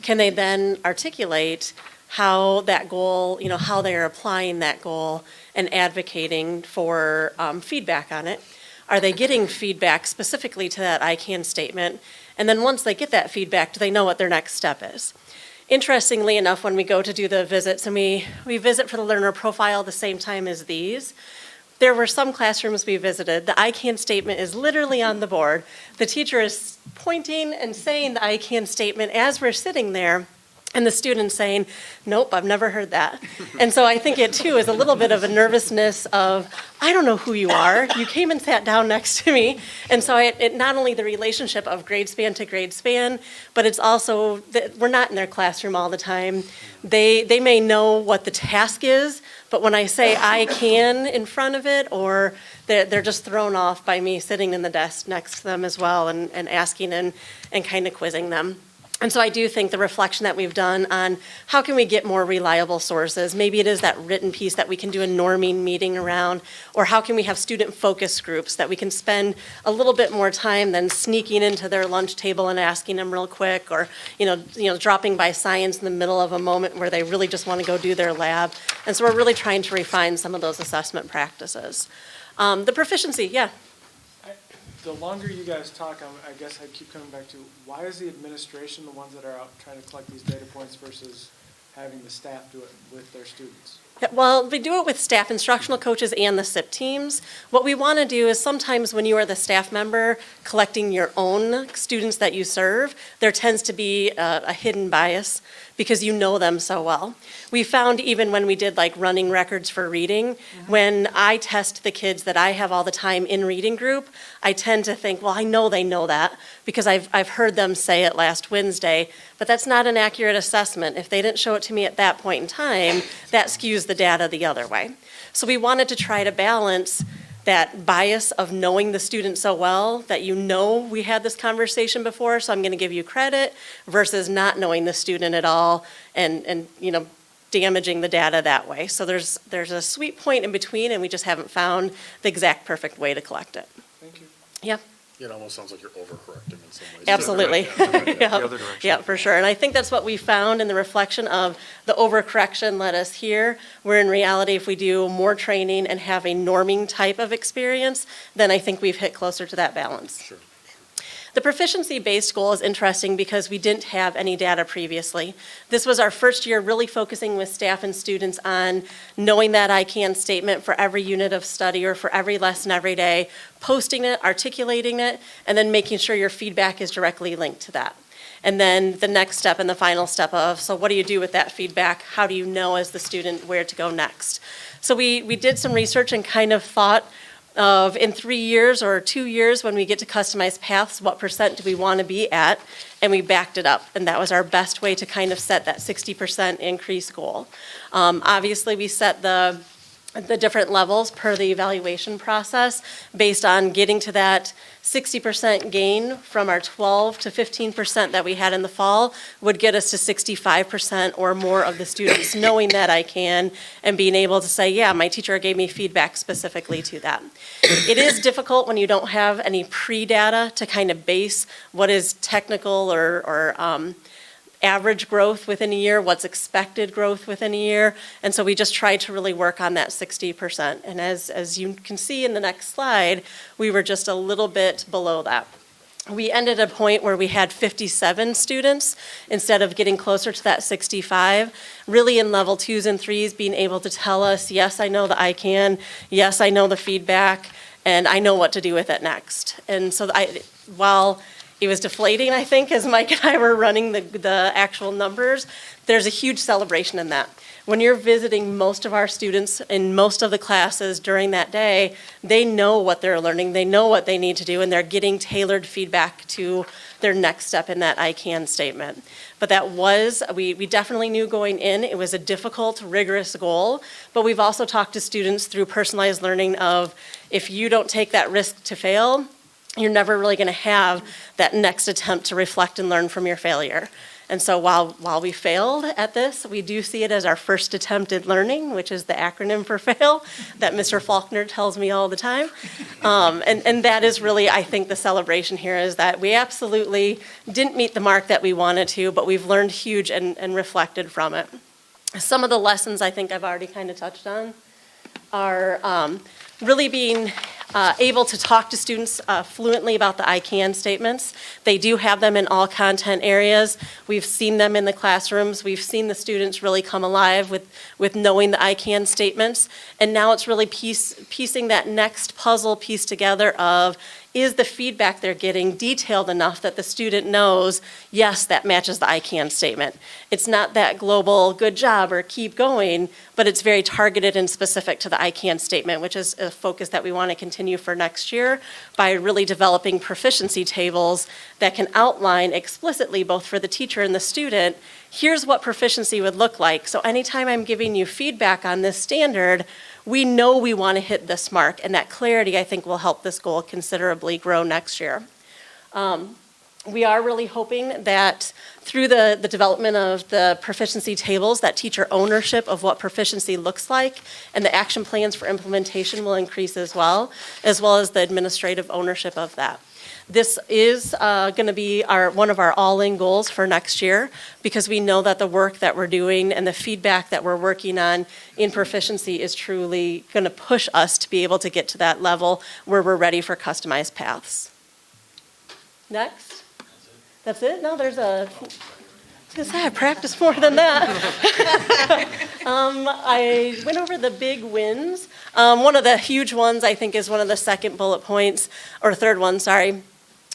Can they then articulate how that goal, how they are applying that goal and advocating for feedback on it? Are they getting feedback specifically to that I can statement? And then once they get that feedback, do they know what their next step is? Interestingly enough, when we go to do the visits, and we visit for the learner profile the same time as these, there were some classrooms we visited, the I can statement is literally on the board. The teacher is pointing and saying the I can statement as we're sitting there, and the student saying, nope, I've never heard that. And so I think it too is a little bit of a nervousness of, I don't know who you are. You came and sat down next to me. And so it not only the relationship of grade span to grade span, but it's also that we're not in their classroom all the time. They may know what the task is, but when I say I can in front of it, or they're just thrown off by me sitting in the desk next to them as well and asking and kind of quizzing them. And so I do think the reflection that we've done on how can we get more reliable sources, maybe it is that written piece that we can do a norming meeting around, or how can we have student focus groups that we can spend a little bit more time than sneaking into their lunch table and asking them real quick, or dropping by science in the middle of a moment where they really just want to go do their lab. And so we're really trying to refine some of those assessment practices. The proficiency, yeah. The longer you guys talk, I guess I keep coming back to, why is the administration the ones that are out trying to collect these data points versus having the staff do it with their students? Well, we do it with staff, instructional coaches, and the SIP teams. What we want to do is sometimes when you are the staff member collecting your own students that you serve, there tends to be a hidden bias because you know them so well. We found even when we did like running records for reading, when I test the kids that I have all the time in reading group, I tend to think, well, I know they know that because I've heard them say it last Wednesday, but that's not an accurate assessment. If they didn't show it to me at that point in time, that skews the data the other way. So we wanted to try to balance that bias of knowing the student so well that we had this conversation before, so I'm going to give you credit, versus not knowing the student at all and damaging the data that way. So there's a sweet point in between, and we just haven't found the exact perfect way to collect it. Thank you. Yeah. It almost sounds like you're overcorrecting in some ways. Absolutely. The other direction. Yeah, for sure. And I think that's what we found in the reflection of the overcorrection led us here, where in reality, if we do more training and have a norming type of experience, then I think we've hit closer to that balance. Sure. The proficiency-based goal is interesting because we didn't have any data previously. This was our first year really focusing with staff and students on knowing that I can statement for every unit of study or for every lesson every day, posting it, articulating it, and then making sure your feedback is directly linked to that. And then the next step and the final step of, so what do you do with that feedback? How do you know as the student where to go next? So we did some research and kind of thought of in 3 years or 2 years when we get to customized paths, what % do we want to be at? And we backed it up. And that was our best way to kind of set that 60% increase goal. Obviously, we set the the different levels per the evaluation process based on getting to that 60% gain from our 12 to 15% that we had in the fall would get us to 65% or more of the students knowing that I can and being able to say, yeah, my teacher gave me feedback specifically to that. It is difficult when you don't have any pre-data to kind of base what is technical or average growth within a year, what's expected growth within a year, and so we just tried to really work on that 60%. And as you can see in the next slide, we were just a little bit below that. We ended at a point where we had 57 students instead of getting closer to that 65, really in level 2s and 3s being able to tell us, yes, I know that I can, yes, I know the feedback, and I know what to do with it next. And so while it was deflating, I think, as Mike and I were running the actual numbers, there's a huge celebration in that. When you're visiting most of our students in most of the classes during that day, they know what they're learning, they know what they need to do, and they're getting tailored feedback to their next step in that I can statement. But that was, we definitely knew going in, it was a difficult, rigorous goal, but we've also talked to students through personalized learning of, if you don't take that risk to fail, you're never really going to have that next attempt to reflect and learn from your failure. And so while we failed at this, we do see it as our first attempt at learning, which is the acronym for FAIL that Mr. Faulkner tells me all the time. And that is really, I think, the celebration here is that we absolutely didn't meet the mark that we wanted to, but we've learned huge and reflected from it. Some of the lessons I think I've already kind of touched on are really being able to talk to students fluently about the I can statements. They do have them in all content areas. We've seen them in the classrooms. We've seen the students really come alive with knowing the I can statements. And now it's really piecing that next puzzle piece together of, is the feedback they're getting detailed enough that the student knows, yes, that matches the I can statement. It's not that global good job or keep going, but it's very targeted and specific to the I can statement, which is a focus that we want to continue for next year by really developing proficiency tables that can outline explicitly, both for the teacher and the student, here's what proficiency would look like. So anytime I'm giving you feedback on this standard, we know we want to hit this mark, and that clarity, I think, will help this goal considerably grow next year. We are really hoping that through the development of the proficiency tables, that teacher ownership of what proficiency looks like and the action plans for implementation will increase as well as the administrative ownership of that. This is going to be one of our all-in goals for next year, because we know that the work that we're doing and the feedback that we're working on in proficiency is truly going to push us to be able to get to that level where we're ready for customized paths. Next. That's it? No, there's a... I was going to say, I practiced more than that. I went over the big wins. One of the huge ones, I think, is one of the second bullet points, or third one, sorry.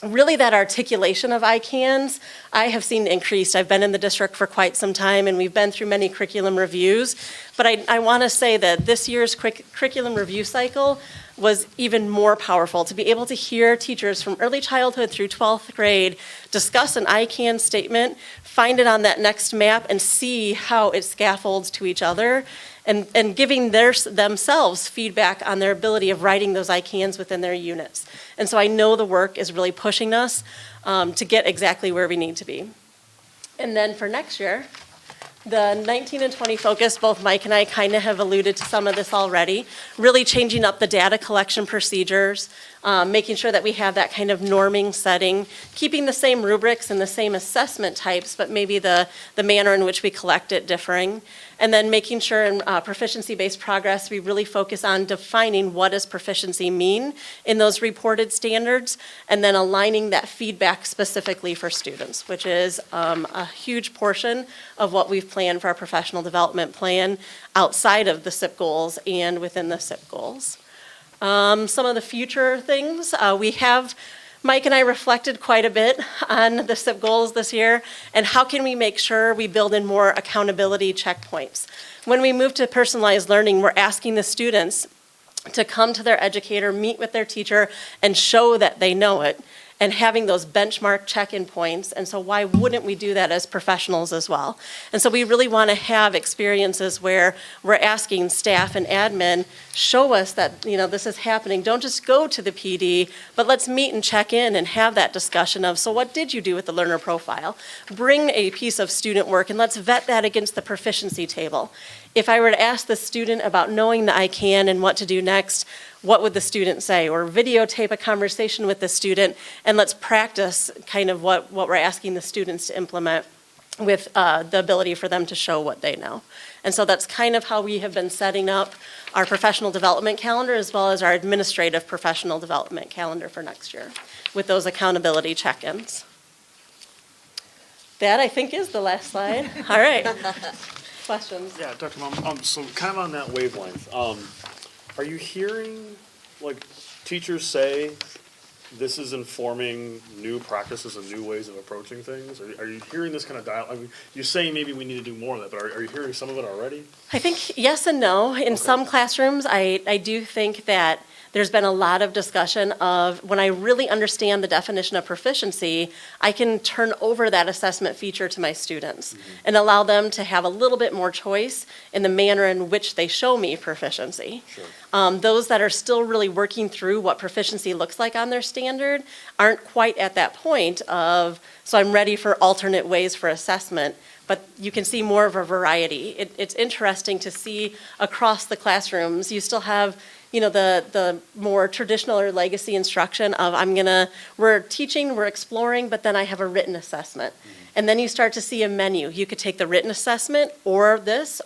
Really that articulation of I cans, I have seen increased. I've been in the district for quite some time, and we've been through many curriculum reviews. But I want to say that this year's curriculum review cycle was even more powerful, to be able to hear teachers from early childhood through 12th grade discuss an I can statement, find it on that next map, and see how it scaffolds to each other, and giving themselves feedback on their ability of writing those I cans within their units. And so I know the work is really pushing us to get exactly where we need to be. And then for next year, the 19 and 20 focus, both Mike and I kind of have alluded to some of this already, really changing up the data collection procedures, making sure that we have that kind of norming setting, keeping the same rubrics and the same assessment types, but maybe the manner in which we collect it differing. And then making sure in proficiency-based progress, we really focus on defining what does proficiency mean in those reported standards, and then aligning that feedback specifically for students, which is a huge portion of what we've planned for our professional development plan outside of the SIP goals and within the SIP goals. Some of the future things, Mike and I reflected quite a bit on the SIP goals this year, and how can we make sure we build in more accountability checkpoints. When we move to personalized learning, we're asking the students to come to their educator, meet with their teacher, and show that they know it. and having those benchmark check-in points. And so why wouldn't we do that as professionals as well? And so we really want to have experiences where we're asking staff and admin, show us that, this is happening. Don't just go to the PD, but let's meet and check in and have that discussion of, so what did you do with the learner profile? Bring a piece of student work and let's vet that against the proficiency table. If I were to ask the student about knowing the I can and what to do next, what would the student say? Or videotape a conversation with the student and let's practice kind of what we're asking the students to implement with the ability for them to show what they know. And so that's kind of how we have been setting up our professional development calendar as well as our administrative professional development calendar for next year with those accountability check-ins. That, I think, is the last slide. All right. Questions? Yeah, Dr. Mom, so kind of on that wavelength, are you hearing, like, teachers say this is informing new practices and new ways of approaching things? Are you hearing this kind of dialogue? I mean, you're saying maybe we need to do more of that, but are you hearing some of it already? I think yes and no. In some classrooms, I do think that there's been a lot of discussion of when I really understand the definition of proficiency, I can turn over that assessment feature to my students and allow them to have a little bit more choice in the manner in which they show me proficiency. Sure. Those that are still really working through what proficiency looks like on their standard aren't quite at that point of, so I'm ready for alternate ways for assessment. But you can see more of a variety. It's interesting to see across the classrooms, you still have the more traditional or legacy instruction of we're teaching, we're exploring, but then I have a written assessment. And then you start to see a menu. You could take the written assessment or this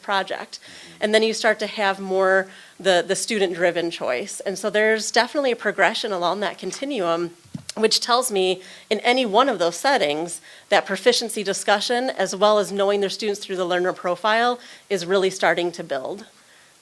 project. And then you start to have more the student-driven choice. And so there's definitely a progression along that continuum, which tells me in any one of those settings that proficiency discussion, as well as knowing their students through the learner profile, is really starting to build.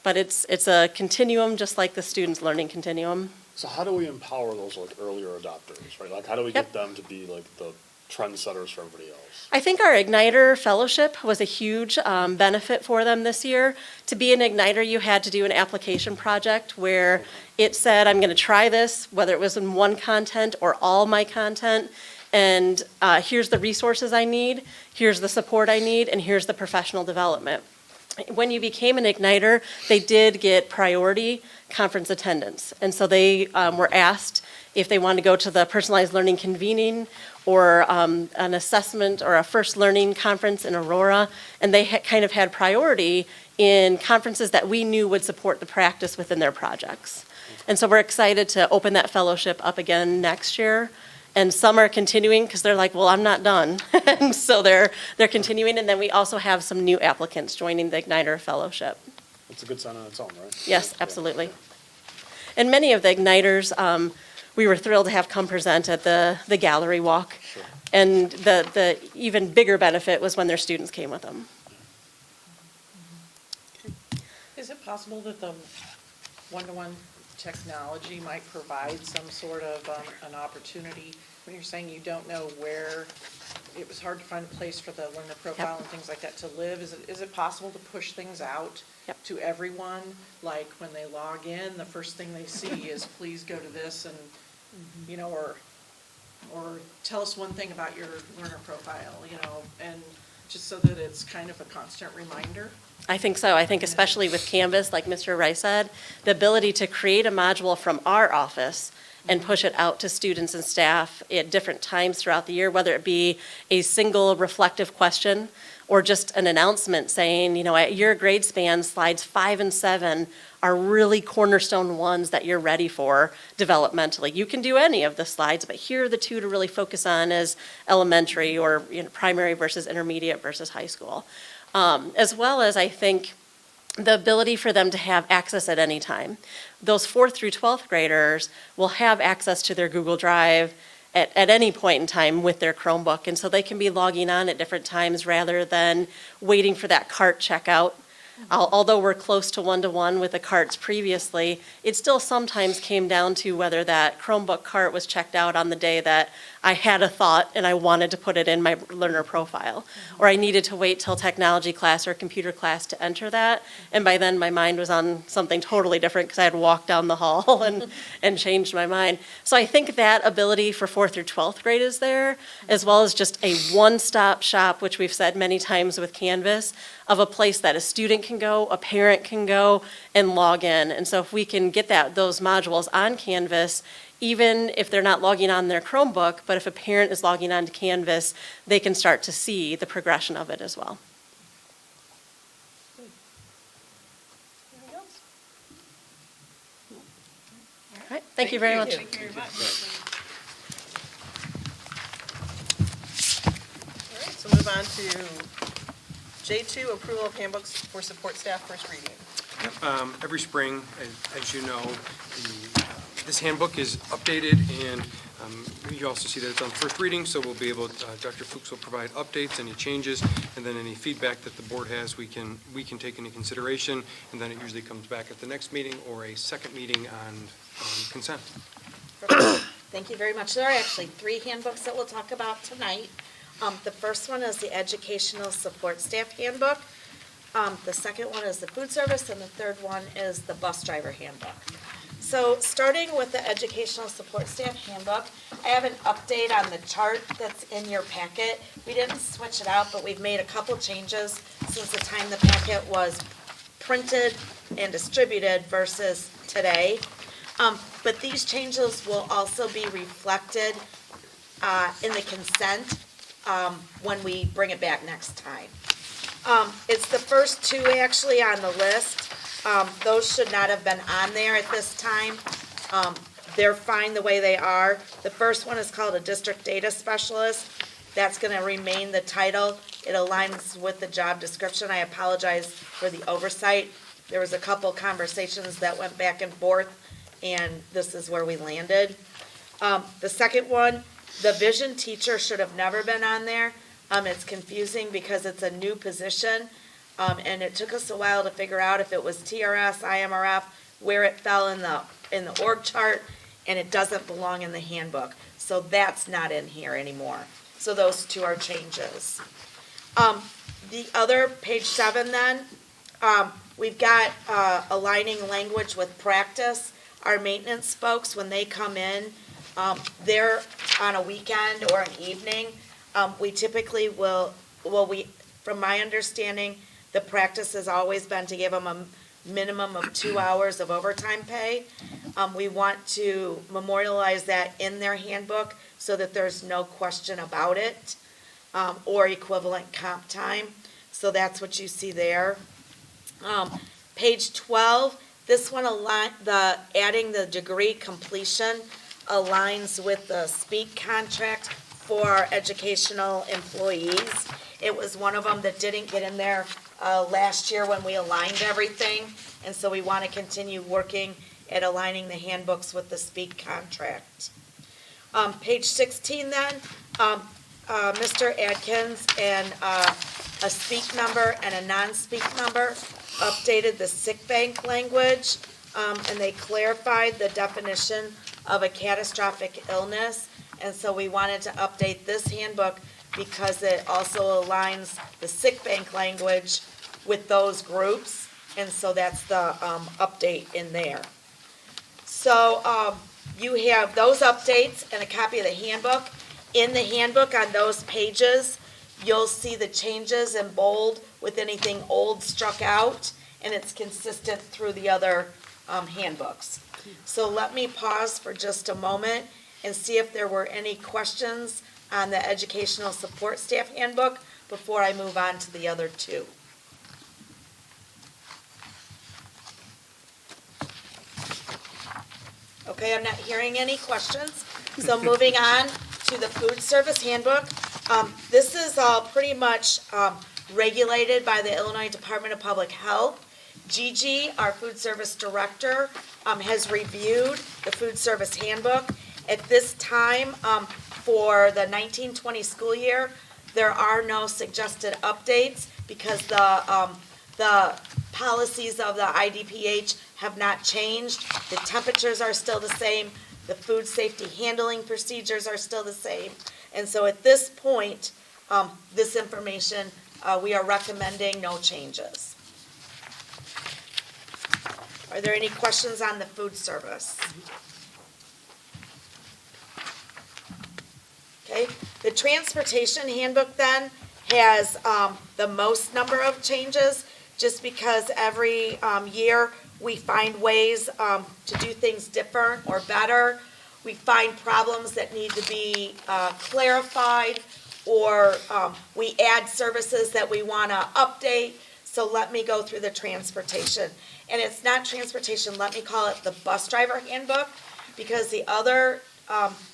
But it's a continuum, just like the students' learning continuum. So how do we empower those like earlier adopters, right? Like how do we get them to be like the trendsetters for everybody else? I think our Ignitor fellowship was a huge benefit for them this year. To be an Ignitor, you had to do an application project where it said, I'm going to try this, whether it was in one content or all my content, and here's the resources I need, here's the support I need, and here's the professional development. When you became an Ignitor, they did get priority conference attendance. And so they were asked if they wanted to go to the personalized learning convening or an assessment or a first learning conference in Aurora. And they kind of had priority in conferences that we knew would support the practice within their projects. And so we're excited to open that fellowship up again next year. And some are continuing because they're like, well, I'm not done. And so they're continuing. And then we also have some new applicants joining the Ignitor Fellowship. It's a good sign on its own, right? Yes, absolutely. And many of the Igniters, we were thrilled to have come present at the gallery walk. Sure. And the even bigger benefit was when their students came with them. Is it possible that the one-to-one technology might provide some sort of an opportunity when you're saying you don't know where, it was hard to find a place for the learner profile and things like that to live? Is it possible to push things out to everyone? Like when they log in, the first thing they see is please go to this and, or tell us one thing about your learner profile, and just so that it's kind of a constant reminder? I think so. I think especially with Canvas, like Mr. Rice said, the ability to create a module from our office and push it out to students and staff at different times throughout the year, whether it be a single reflective question or just an announcement saying, at your grade span, slides 5 and 7 are really cornerstone ones that you're ready for developmentally. You can do any of the slides, but here are the 2 to really focus on as elementary or primary versus intermediate versus high school. As well as, I think, the ability for them to have access at any time. Those 4th through 12th graders will have access to their Google Drive at any point in time with their Chromebook, and so they can be logging on at different times rather than waiting for that cart checkout Although we're close to one-to-one with the carts previously, it still sometimes came down to whether that Chromebook cart was checked out on the day that I had a thought and I wanted to put it in my learner profile, or I needed to wait till technology class or computer class to enter that, and by then my mind was on something totally different because I had walked down the hall and changed my mind. So I think that ability for 4th through 12th grade is there, as well as just a one-stop shop, which we've said many times with Canvas, of a place that a student can go, a parent can go, and log in. And so if we can get those modules on Canvas, even if they're not logging on their Chromebook, but if a parent is logging on to Canvas, they can start to see the progression of it as well. Anything else? All right, thank you very much. Thank you very much. All right, so move on to J2, approval of handbooks for support staff, first reading. Every spring, as you know, this handbook is updated, and you also see that it's on first reading, so we'll be able, Dr. Fuchs will provide updates, any changes, and then any feedback that the board has, we can take into consideration, and then it usually comes back at the next meeting or a second meeting on consent. Thank you very much. There are actually 3 handbooks that we'll talk about tonight. The first one is the Educational Support Staff Handbook. The second one is the Food Service, and the third one is the Bus Driver Handbook. So starting with the Educational Support Staff Handbook, I have an update on the chart that's in your packet. We didn't switch it out, but we've made a couple changes since the time the packet was printed and distributed versus today. But these changes will also be reflected in the consent when we bring it back next time. It's the first 2 actually on the list. Those should not have been on there at this time. They're fine the way they are. The first one is called a District Data Specialist. That's going to remain the title. It aligns with the job description. I apologize for the oversight. There was a couple conversations that went back and forth, and this is where we landed. The second one, the Vision Teacher, should have never been on there. It's confusing because it's a new position, and it took us a while to figure out if it was TRS, IMRF, where it fell in the org chart, and it doesn't belong in the handbook. So that's not in here anymore. So those 2 are changes. The other, page 7 then, we've got aligning language with practice. Our maintenance folks, when they come in, they're on a weekend or an evening. We typically from my understanding, the practice has always been to give them a minimum of 2 hours of overtime pay. We want to memorialize that in their handbook so that there's no question about it, or equivalent comp time. So that's what you see there. Page 12, this one, adding the degree completion aligns with the SPEAK contract for our educational employees. It was one of them that didn't get in there last year when we aligned everything, and so we want to continue working at aligning the handbooks with the SPEAK contract. Page 16 then, Mr. Adkins and a SPEAK number and a non-SPEAK number updated the sick bank language, and they clarified the definition of a catastrophic illness. And so we wanted to update this handbook because it also aligns the sick bank language with those groups. And so that's the update in there. So you have those updates and a copy of the handbook. In the handbook on those pages, you'll see the changes in bold with anything old struck out, and it's consistent through the other handbooks. So let me pause for just a moment and see if there were any questions on the Educational Support Staff Handbook before I move on to the other 2. Okay, I'm not hearing any questions. So moving on to the Food Service Handbook. This is all pretty much regulated by the Illinois Department of Public Health. Gigi, our food service director, has reviewed the Food Service Handbook. At this time, for the 1920 school year, there are no suggested updates because the policies of the IDPH have not changed. The temperatures are still the same. The food safety handling procedures are still the same. And so at this point, this information, we are recommending no changes. Are there any questions on the food service? Okay, the transportation handbook then has the most number of changes, just because every year we find ways to do things different or better. We find problems that need to be clarified, or we add services that we want to update. So let me go through the transportation. And it's not transportation, let me call it the bus driver handbook, because the other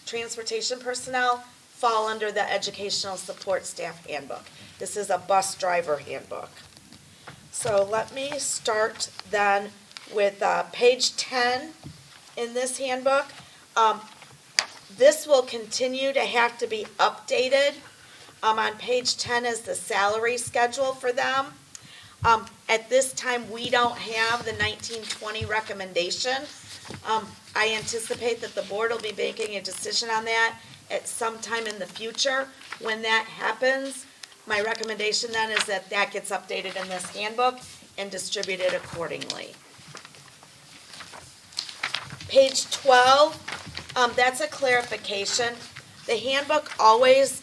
transportation personnel fall under the educational support staff handbook. This is a bus driver handbook. So let me start then with page 10 in this handbook. This will continue to have to be updated. On page 10 is the salary schedule for them. At this time, we don't have the 1920 recommendation. I anticipate that the board will be making a decision on that at some time in the future. When that happens, my recommendation then is that that gets updated in this handbook and distributed accordingly. Page 12, that's a clarification. The handbook always,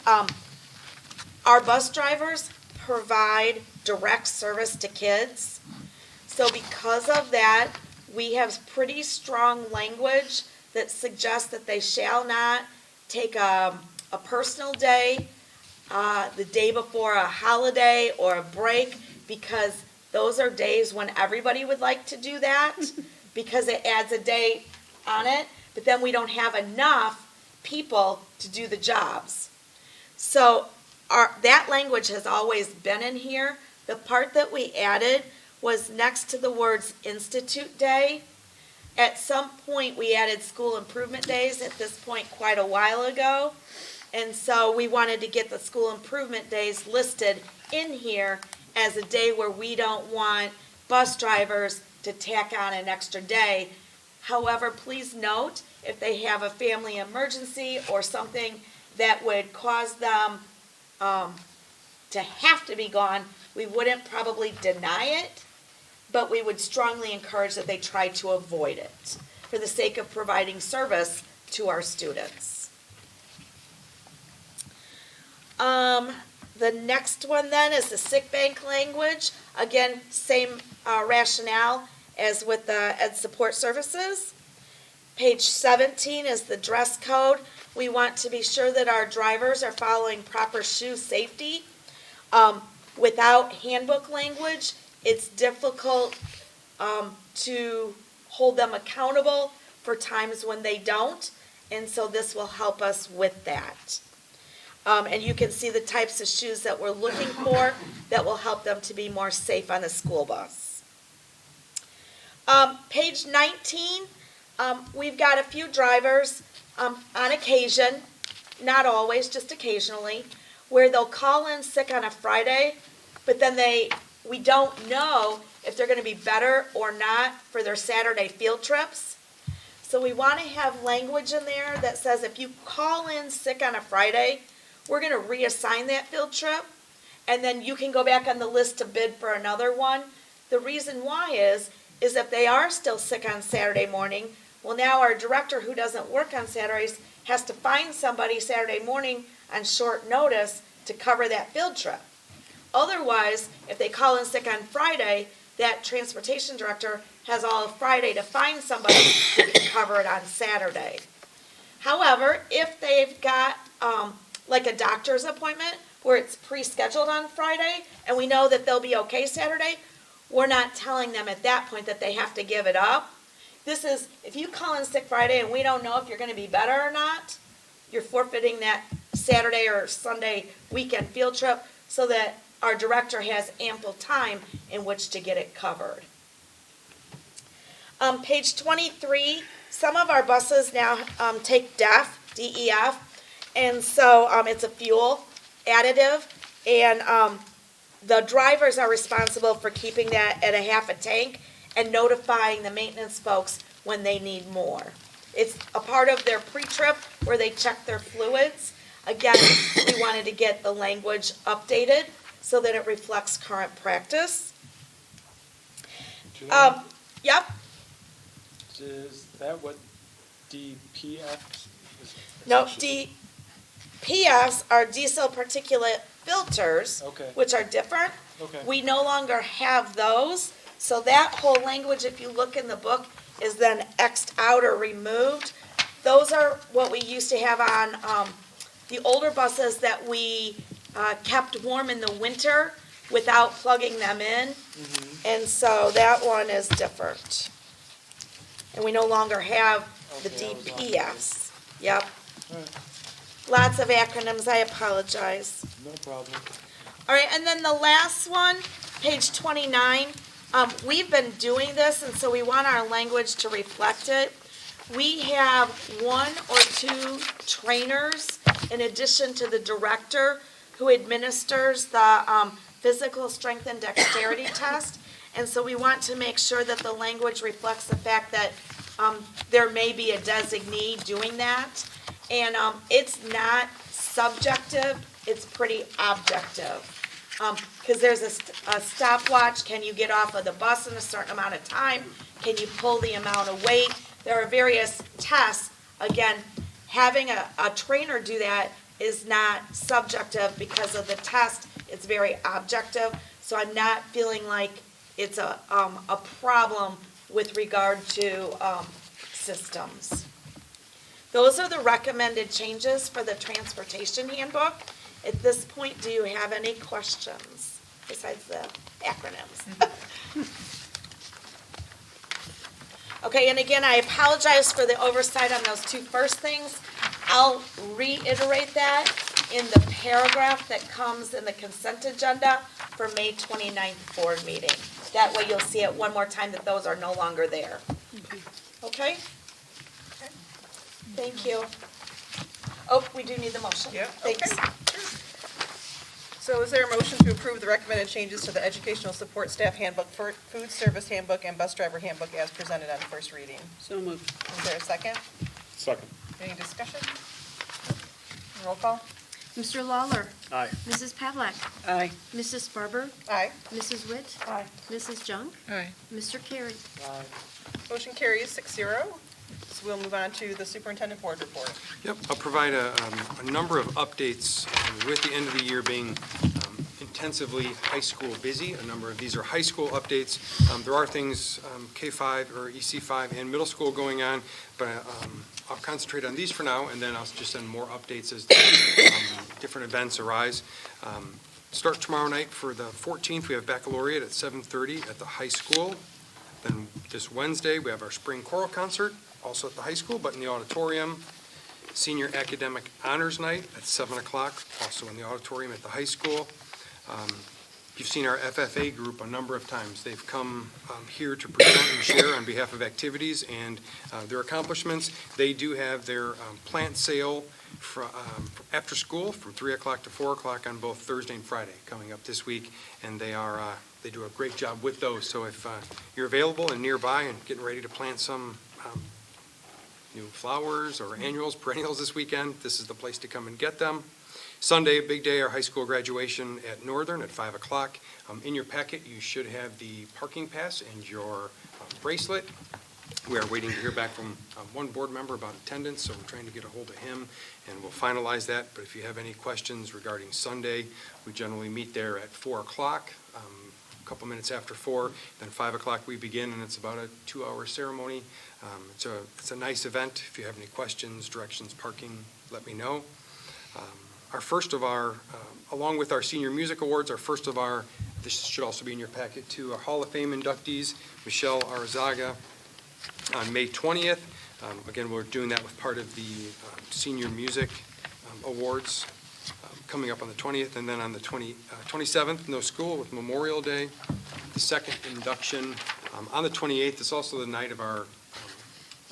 our bus drivers provide direct service to kids. So because of that, we have pretty strong language that suggests that they shall not take a personal day, the day before a holiday or a break, because those are days when everybody would like to do that, because it adds a day on it, but then we don't have enough people to do the jobs. So that language has always been in here. The part that we added was next to the words Institute Day. At some point, we added school improvement days, at this point quite a while ago. And so we wanted to get the school improvement days listed in here as a day where we don't want bus drivers to tack on an extra day. However, please note, if they have a family emergency or something that would cause them to have to be gone, we wouldn't probably deny it, but we would strongly encourage that they try to avoid it for the sake of providing service to our students. The next one then is the sick bank language. Again, same rationale as with the Ed Support Services. Page 17 is the dress code. We want to be sure that our drivers are following proper shoe safety. Without handbook language, it's difficult to hold them accountable for times when they don't, and so this will help us with that. And you can see the types of shoes that we're looking for that will help them to be more safe on the school bus. Page 19, we've got a few drivers on occasion, not always, just occasionally, where they'll call in sick on a Friday, but then we don't know if they're going to be better or not for their Saturday field trips. So we want to have language in there that says if you call in sick on a Friday, we're going to reassign that field trip, and then you can go back on the list to bid for another one. The reason why is if they are still sick on Saturday morning, well, now our director who doesn't work on Saturdays has to find somebody Saturday morning on short notice to cover that field trip. Otherwise, if they call in sick on Friday, that transportation director has all of Friday to find somebody who can cover it on Saturday. However, if they've got like a doctor's appointment where it's pre-scheduled on Friday and we know that they'll be okay Saturday, we're not telling them at that point that they have to give it up. This is, if you call in sick Friday and we don't know if you're going to be better or not, you're forfeiting that Saturday or Sunday weekend field trip so that our director has ample time in which to get it covered. Page 23, some of our buses now take DEF, D-E-F, and so it's a fuel additive, and the drivers are responsible for keeping that at a half a tank and notifying the maintenance folks when they need more. It's a part of their pre-trip where they check their fluids. Again, we wanted to get the language updated so that it reflects current practice. Yep, Is that what DPF is? no, DPFs are diesel particulate filters, Okay. which are different. Okay. We no longer have those, so that whole language, if you look in the book, is then X'd out or removed. Those are what we used to have on the older buses that we kept warm in the winter without plugging them in. And so that one is different. And we no longer have the Okay, I was off DPS. Yep. All right. Lots of acronyms, I apologize. No problem. All right, and then the last one, page 29, we've been doing this, and so we want our language to reflect it. We have 1 or 2 trainers in addition to the director who administers the physical strength and dexterity test. And so we want to make sure that the language reflects the fact that there may be a designee doing that. And it's not subjective, it's pretty objective. Because there's a stopwatch, can you get off of the bus in a certain amount of time? Can you pull the amount of weight? There are various tests. Again, having a trainer do that is not subjective because of the test, it's very objective. So I'm not feeling like it's a problem with regard to systems. Those are the recommended changes for the transportation handbook. At this point, do you have any questions besides the acronyms? Okay, and again, I apologize for the oversight on those 2 first things. I'll reiterate that in the paragraph that comes in the consent agenda for May 29th board meeting. That way you'll see it one more time that those are no longer there. Okay? Thank you. Oh, we do need the motion. Yeah, Thanks. okay. So is there a motion to approve the recommended changes to the Educational Support Staff Handbook, Food Service Handbook, and Bus Driver Handbook as presented on first reading? So moved. Is there a second? Second. Any discussion? Roll call? Mr. Lawler. Aye. Mrs. Pavlik. Aye. Mrs. Farber. Aye. Mrs. Witt. Aye. Mrs. Junk. Aye. Mr. Carey. Motion carries 6-0. So we'll move on to the Superintendent Board Report. Yep, I'll provide a number of updates with the end of the year being intensively high school busy. A number of these are high school updates. There are things K-5 or EC-5 and middle school going on, but I'll concentrate on these for now, and then I'll just send more updates as different events arise. Start tomorrow night for the 14th. We have baccalaureate at 7:30 at the high school. Then this Wednesday, we have our spring choral concert, also at the high school, but in the auditorium. Senior Academic Honors Night at 7 o'clock, also in the auditorium at the high school. You've seen our FFA group a number of times. They've come here to present and share on behalf of activities and their accomplishments. They do have their plant sale after school from 3 o'clock to 4 o'clock on both Thursday and Friday coming up this week, and they do a great job with those. So if you're available and nearby and getting ready to plant some new flowers or annuals, perennials this weekend, this is the place to come and get them. Sunday, a big day, our high school graduation at Northern at 5 o'clock. In your packet, you should have the parking pass and your bracelet. We are waiting to hear back from one board member about attendance, so we're trying to get a hold of him, and we'll finalize that. But if you have any questions regarding Sunday, we generally meet there at 4 o'clock, a couple minutes after 4. Then 5 o'clock we begin, and it's about a 2-hour ceremony. It's a nice event. If you have any questions, directions, parking, let me know. Our first of our, along with our Senior Music Awards, this should also be in your packet too, our Hall of Fame inductees, Michelle Arzaga on May 20th. Again, we're doing that with part of the Senior Music Awards coming up on the 20th, and then on the 27th, no school with Memorial Day. The second induction on the 28th is also the night of our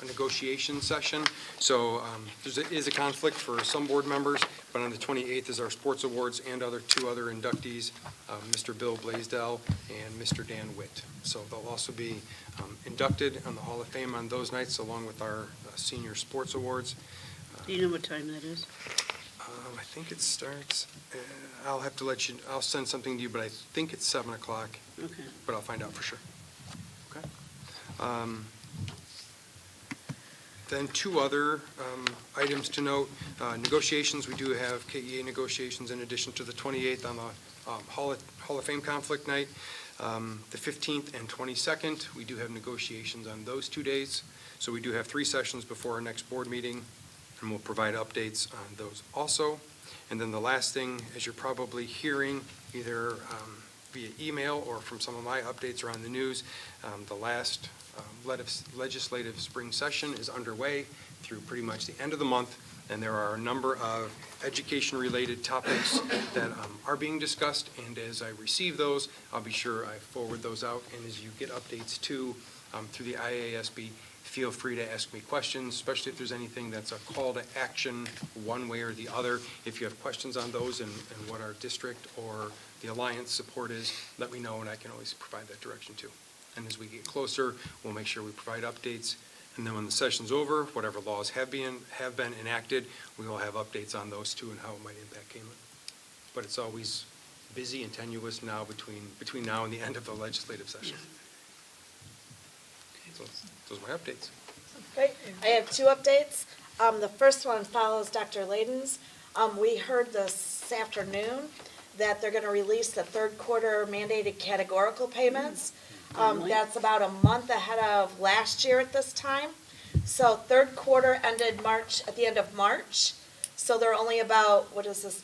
a negotiation session. So there is a conflict for some board members, but on the 28th is our sports awards and two other inductees, Mr. Bill Blaisdell and Mr. Dan Witt. So they'll also be inducted on the Hall of Fame on those nights, along with our senior sports awards. Do you know what time that is? I think it starts, I'll have to let you, I'll send something to you, but I think it's 7 o'clock. Okay. But I'll find out for sure. Okay? Then two other items to note. Negotiations, we do have KEA negotiations in addition to the 28th on the Hall of Fame conflict night. The 15th and 22nd, we do have negotiations on those 2 days. So we do have 3 sessions before our next board meeting, and we'll provide updates on those also. And then the last thing, as you're probably hearing, either via email or from some of my updates around the news, the last legislative spring session is underway through pretty much the end of the month, and there are a number of education-related topics that are being discussed, and as I receive those, I'll be sure I forward those out, and as you get updates too, through the IASB, feel free to ask me questions, especially if there's anything that's a call to action one way or the other. If you have questions on those and what our district or the Alliance support is, let me know, and I can always provide that direction too. And as we get closer, we'll make sure we provide updates. And then when the session's over, whatever laws have been enacted, we will have updates on those too and how it might impact Kaneland. But it's always busy and tenuous now between now and the end of the legislative session. So those are my updates. Great. I have 2 updates. The first one follows Dr. Layden's. We heard this afternoon that they're going to release the third quarter mandated categorical payments. That's about a month ahead of last year at this time. So third quarter ended at the end of March. So they're only about,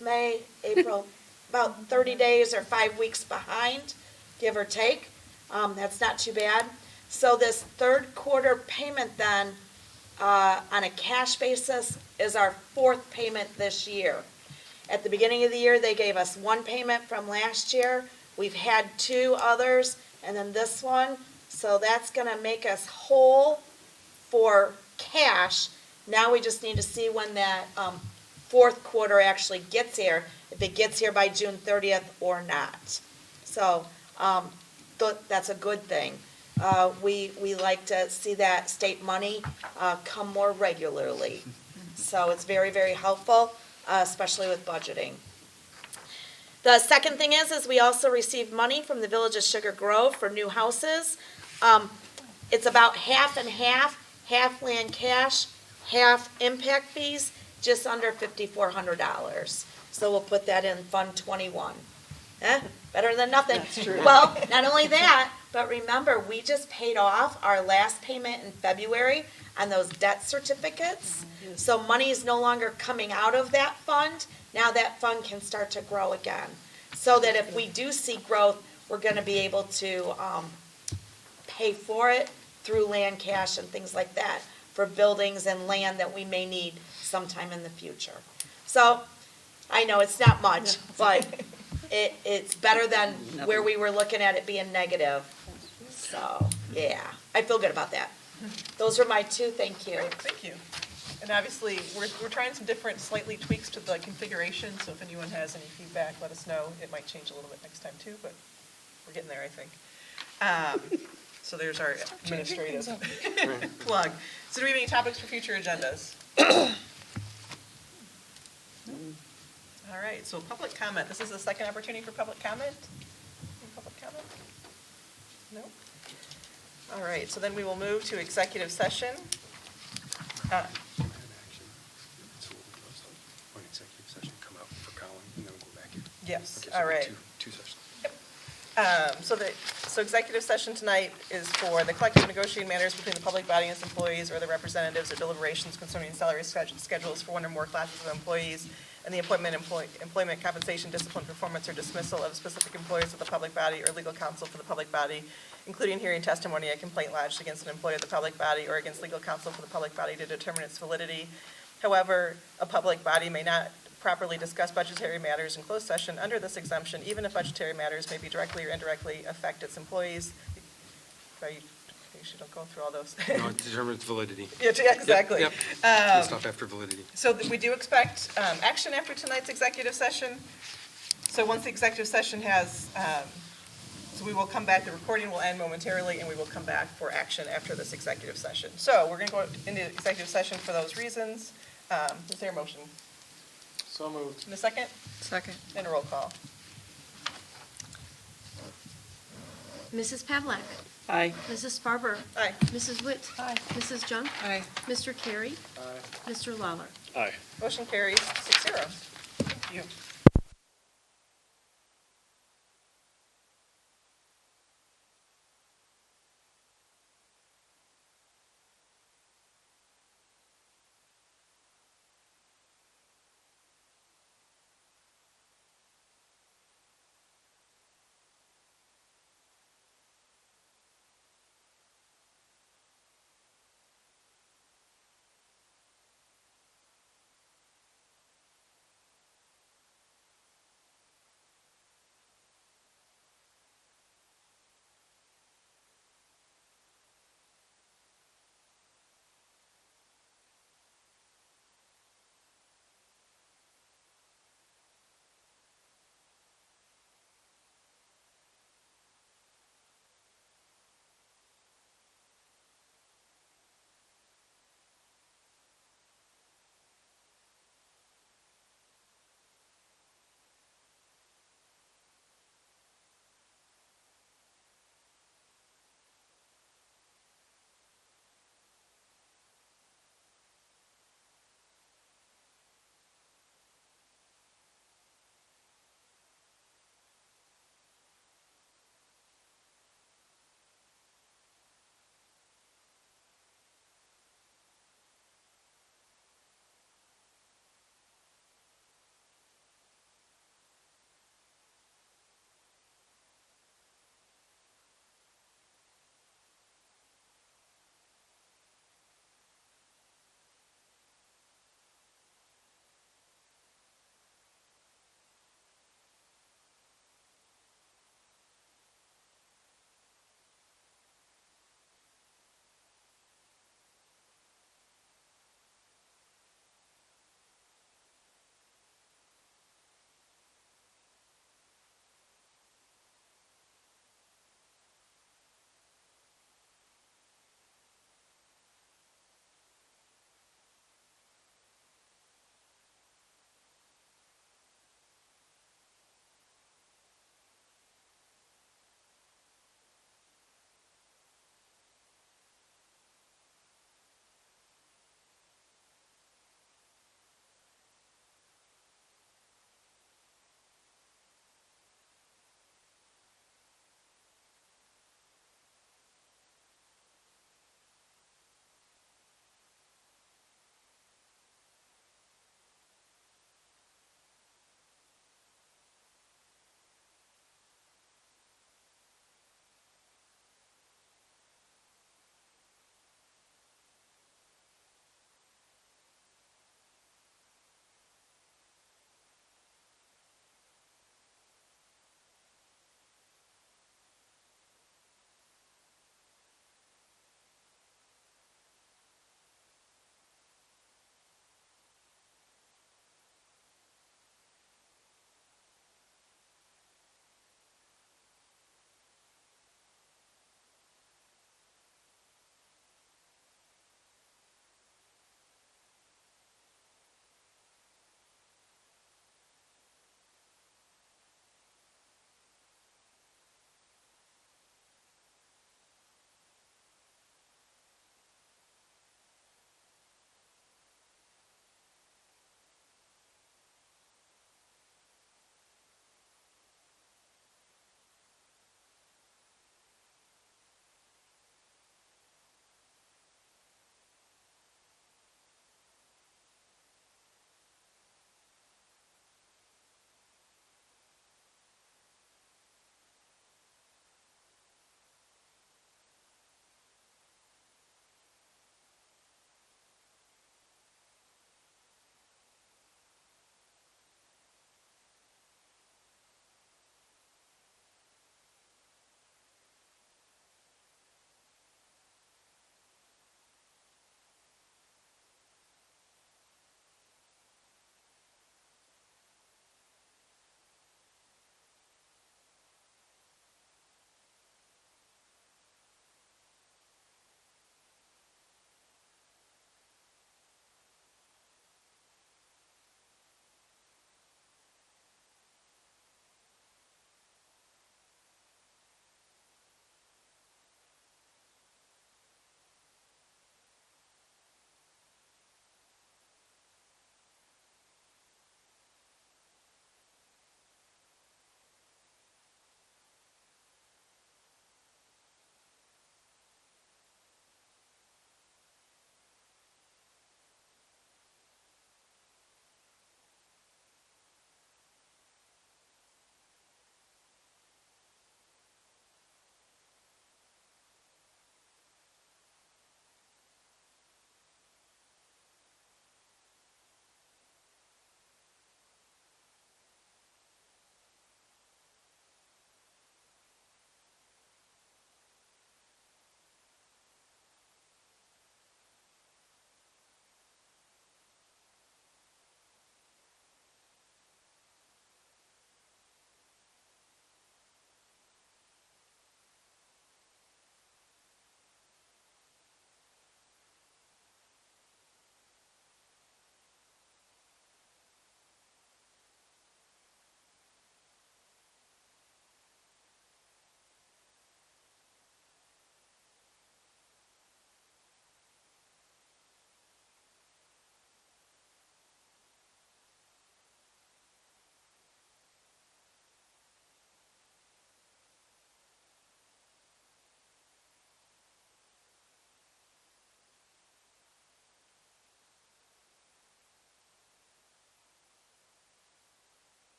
May, April, about 30 days or 5 weeks behind, give or take. That's not too bad. So this third quarter payment then, on a cash basis, is our 4th payment this year. At the beginning of the year, they gave us 1 payment from last year. We've had 2 others, and then this one. So that's going to make us whole for cash. Now we just need to see when that 4th quarter actually gets here, if it gets here by June 30th or not. So that's a good thing. We like to see that state money come more regularly. So it's very, very helpful, especially with budgeting. The second thing is we also received money from the Village of Sugar Grove for new houses. It's about half and half land cash, half impact fees, just under $5,400. So we'll put that in Fund 21. Better than nothing. That's true. Well, not only that, but remember, we just paid off our last payment in February on those debt certificates. So money is no longer coming out of that fund. Now that fund can start to grow again. So that if we do see growth, we're going to be able to pay for it through land cash and things like that for buildings and land that we may need sometime in the future. So I know it's not much, but it's better than where we were looking at it being negative. So, yeah, I feel good about that. Those are my 2, thank you. Great, thank you. And obviously, we're trying some different, slightly tweaks to the configuration, so if anyone has any feedback, let us know. It might change a little bit next time too, but we're getting there, I think. So there's our administrative plug. So do we have any topics for future agendas? All right, so public comment. This is the second opportunity for public comment. Any public comment? No? All right, so then we will move to executive session. When executive session come out for Colin, and then we'll go back in. Yes, Okay, so all right. Two sessions. So executive session tonight is for the collective negotiating matters between the public body and its employees or the representatives or deliberations concerning salary schedules for 1 or more classes of employees and the employment, compensation, discipline, performance, or dismissal of specific employees of the public body or legal counsel for the public body, including hearing testimony, a complaint lodged against an employee of the public body or against legal counsel for the public body to determine its validity. However, a public body may not properly discuss budgetary matters in closed session under this exemption, even if budgetary matters may be directly or indirectly affect its employees. you should go through all those. No, it determines validity. Yeah, exactly. Yep, yep. Stop after validity. So we do expect action after tonight's executive session. So once the executive session has, so we will come back, the recording will end momentarily, and we will come back for action after this executive session. So we're going to go into executive session for those reasons. Is there a motion? So moved. In a second? Second. And a roll call. Mrs. Pavlik? Aye. Mrs. Farber? Aye. Mrs. Witt? Aye. Mrs. Junk? Aye. Mr. Carey? Aye. Mr. Lawler? Aye. Motion carries 6-0. Thank you.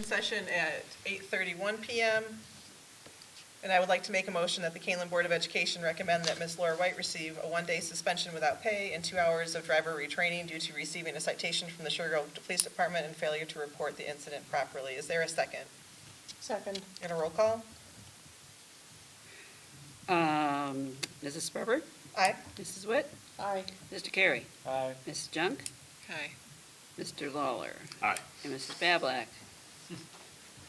session at 8:31 PM. And I would like to make a motion that the Kaneland Board of Education recommend that Ms. Laura White receive a 1-day suspension without pay and 2 hours of driver retraining due to receiving a citation from the Sugar Grove Police Department and failure to report the incident properly. Is there a second? Second. And a roll call? Mrs. Sparber? Aye. Mrs. Witt? Aye. Mr. Carey? Aye. Mrs. Junk? Aye. Mr. Lawler? Aye. And Mrs. Bablak?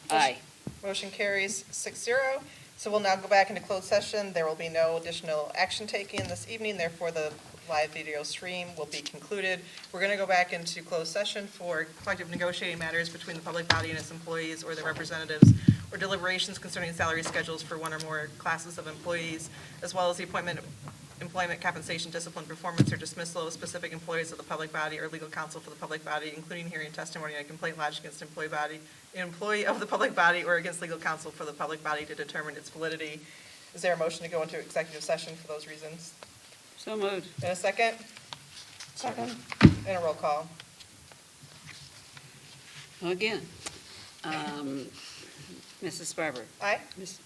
Aye. Motion carries 6-0. So we'll now go back into closed session. There will be no additional action taken this evening, therefore the live video stream will be concluded. We're going to go back into closed session for collective negotiating matters between the public body and its employees or their representatives, or deliberations concerning salary schedules for one or more classes of employees, as well as the employment, compensation, discipline, performance, or dismissal of specific employees of the public body or legal counsel for the public body, including hearing testimony on a complaint lodged against an employee of the public body or against legal counsel for the public body to determine its validity. Is there a motion to go into executive session for those reasons? So moved. And a second? Second. And a roll call. Again, Mrs. Sparber? Aye.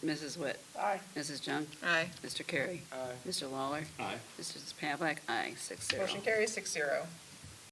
Mrs. Witt? Aye. Mrs. Junk? Aye. Mr. Carey? Aye. Mr. Lawler? Aye. Mrs. Pavlik? Aye, 6-0. Motion carries 6-0.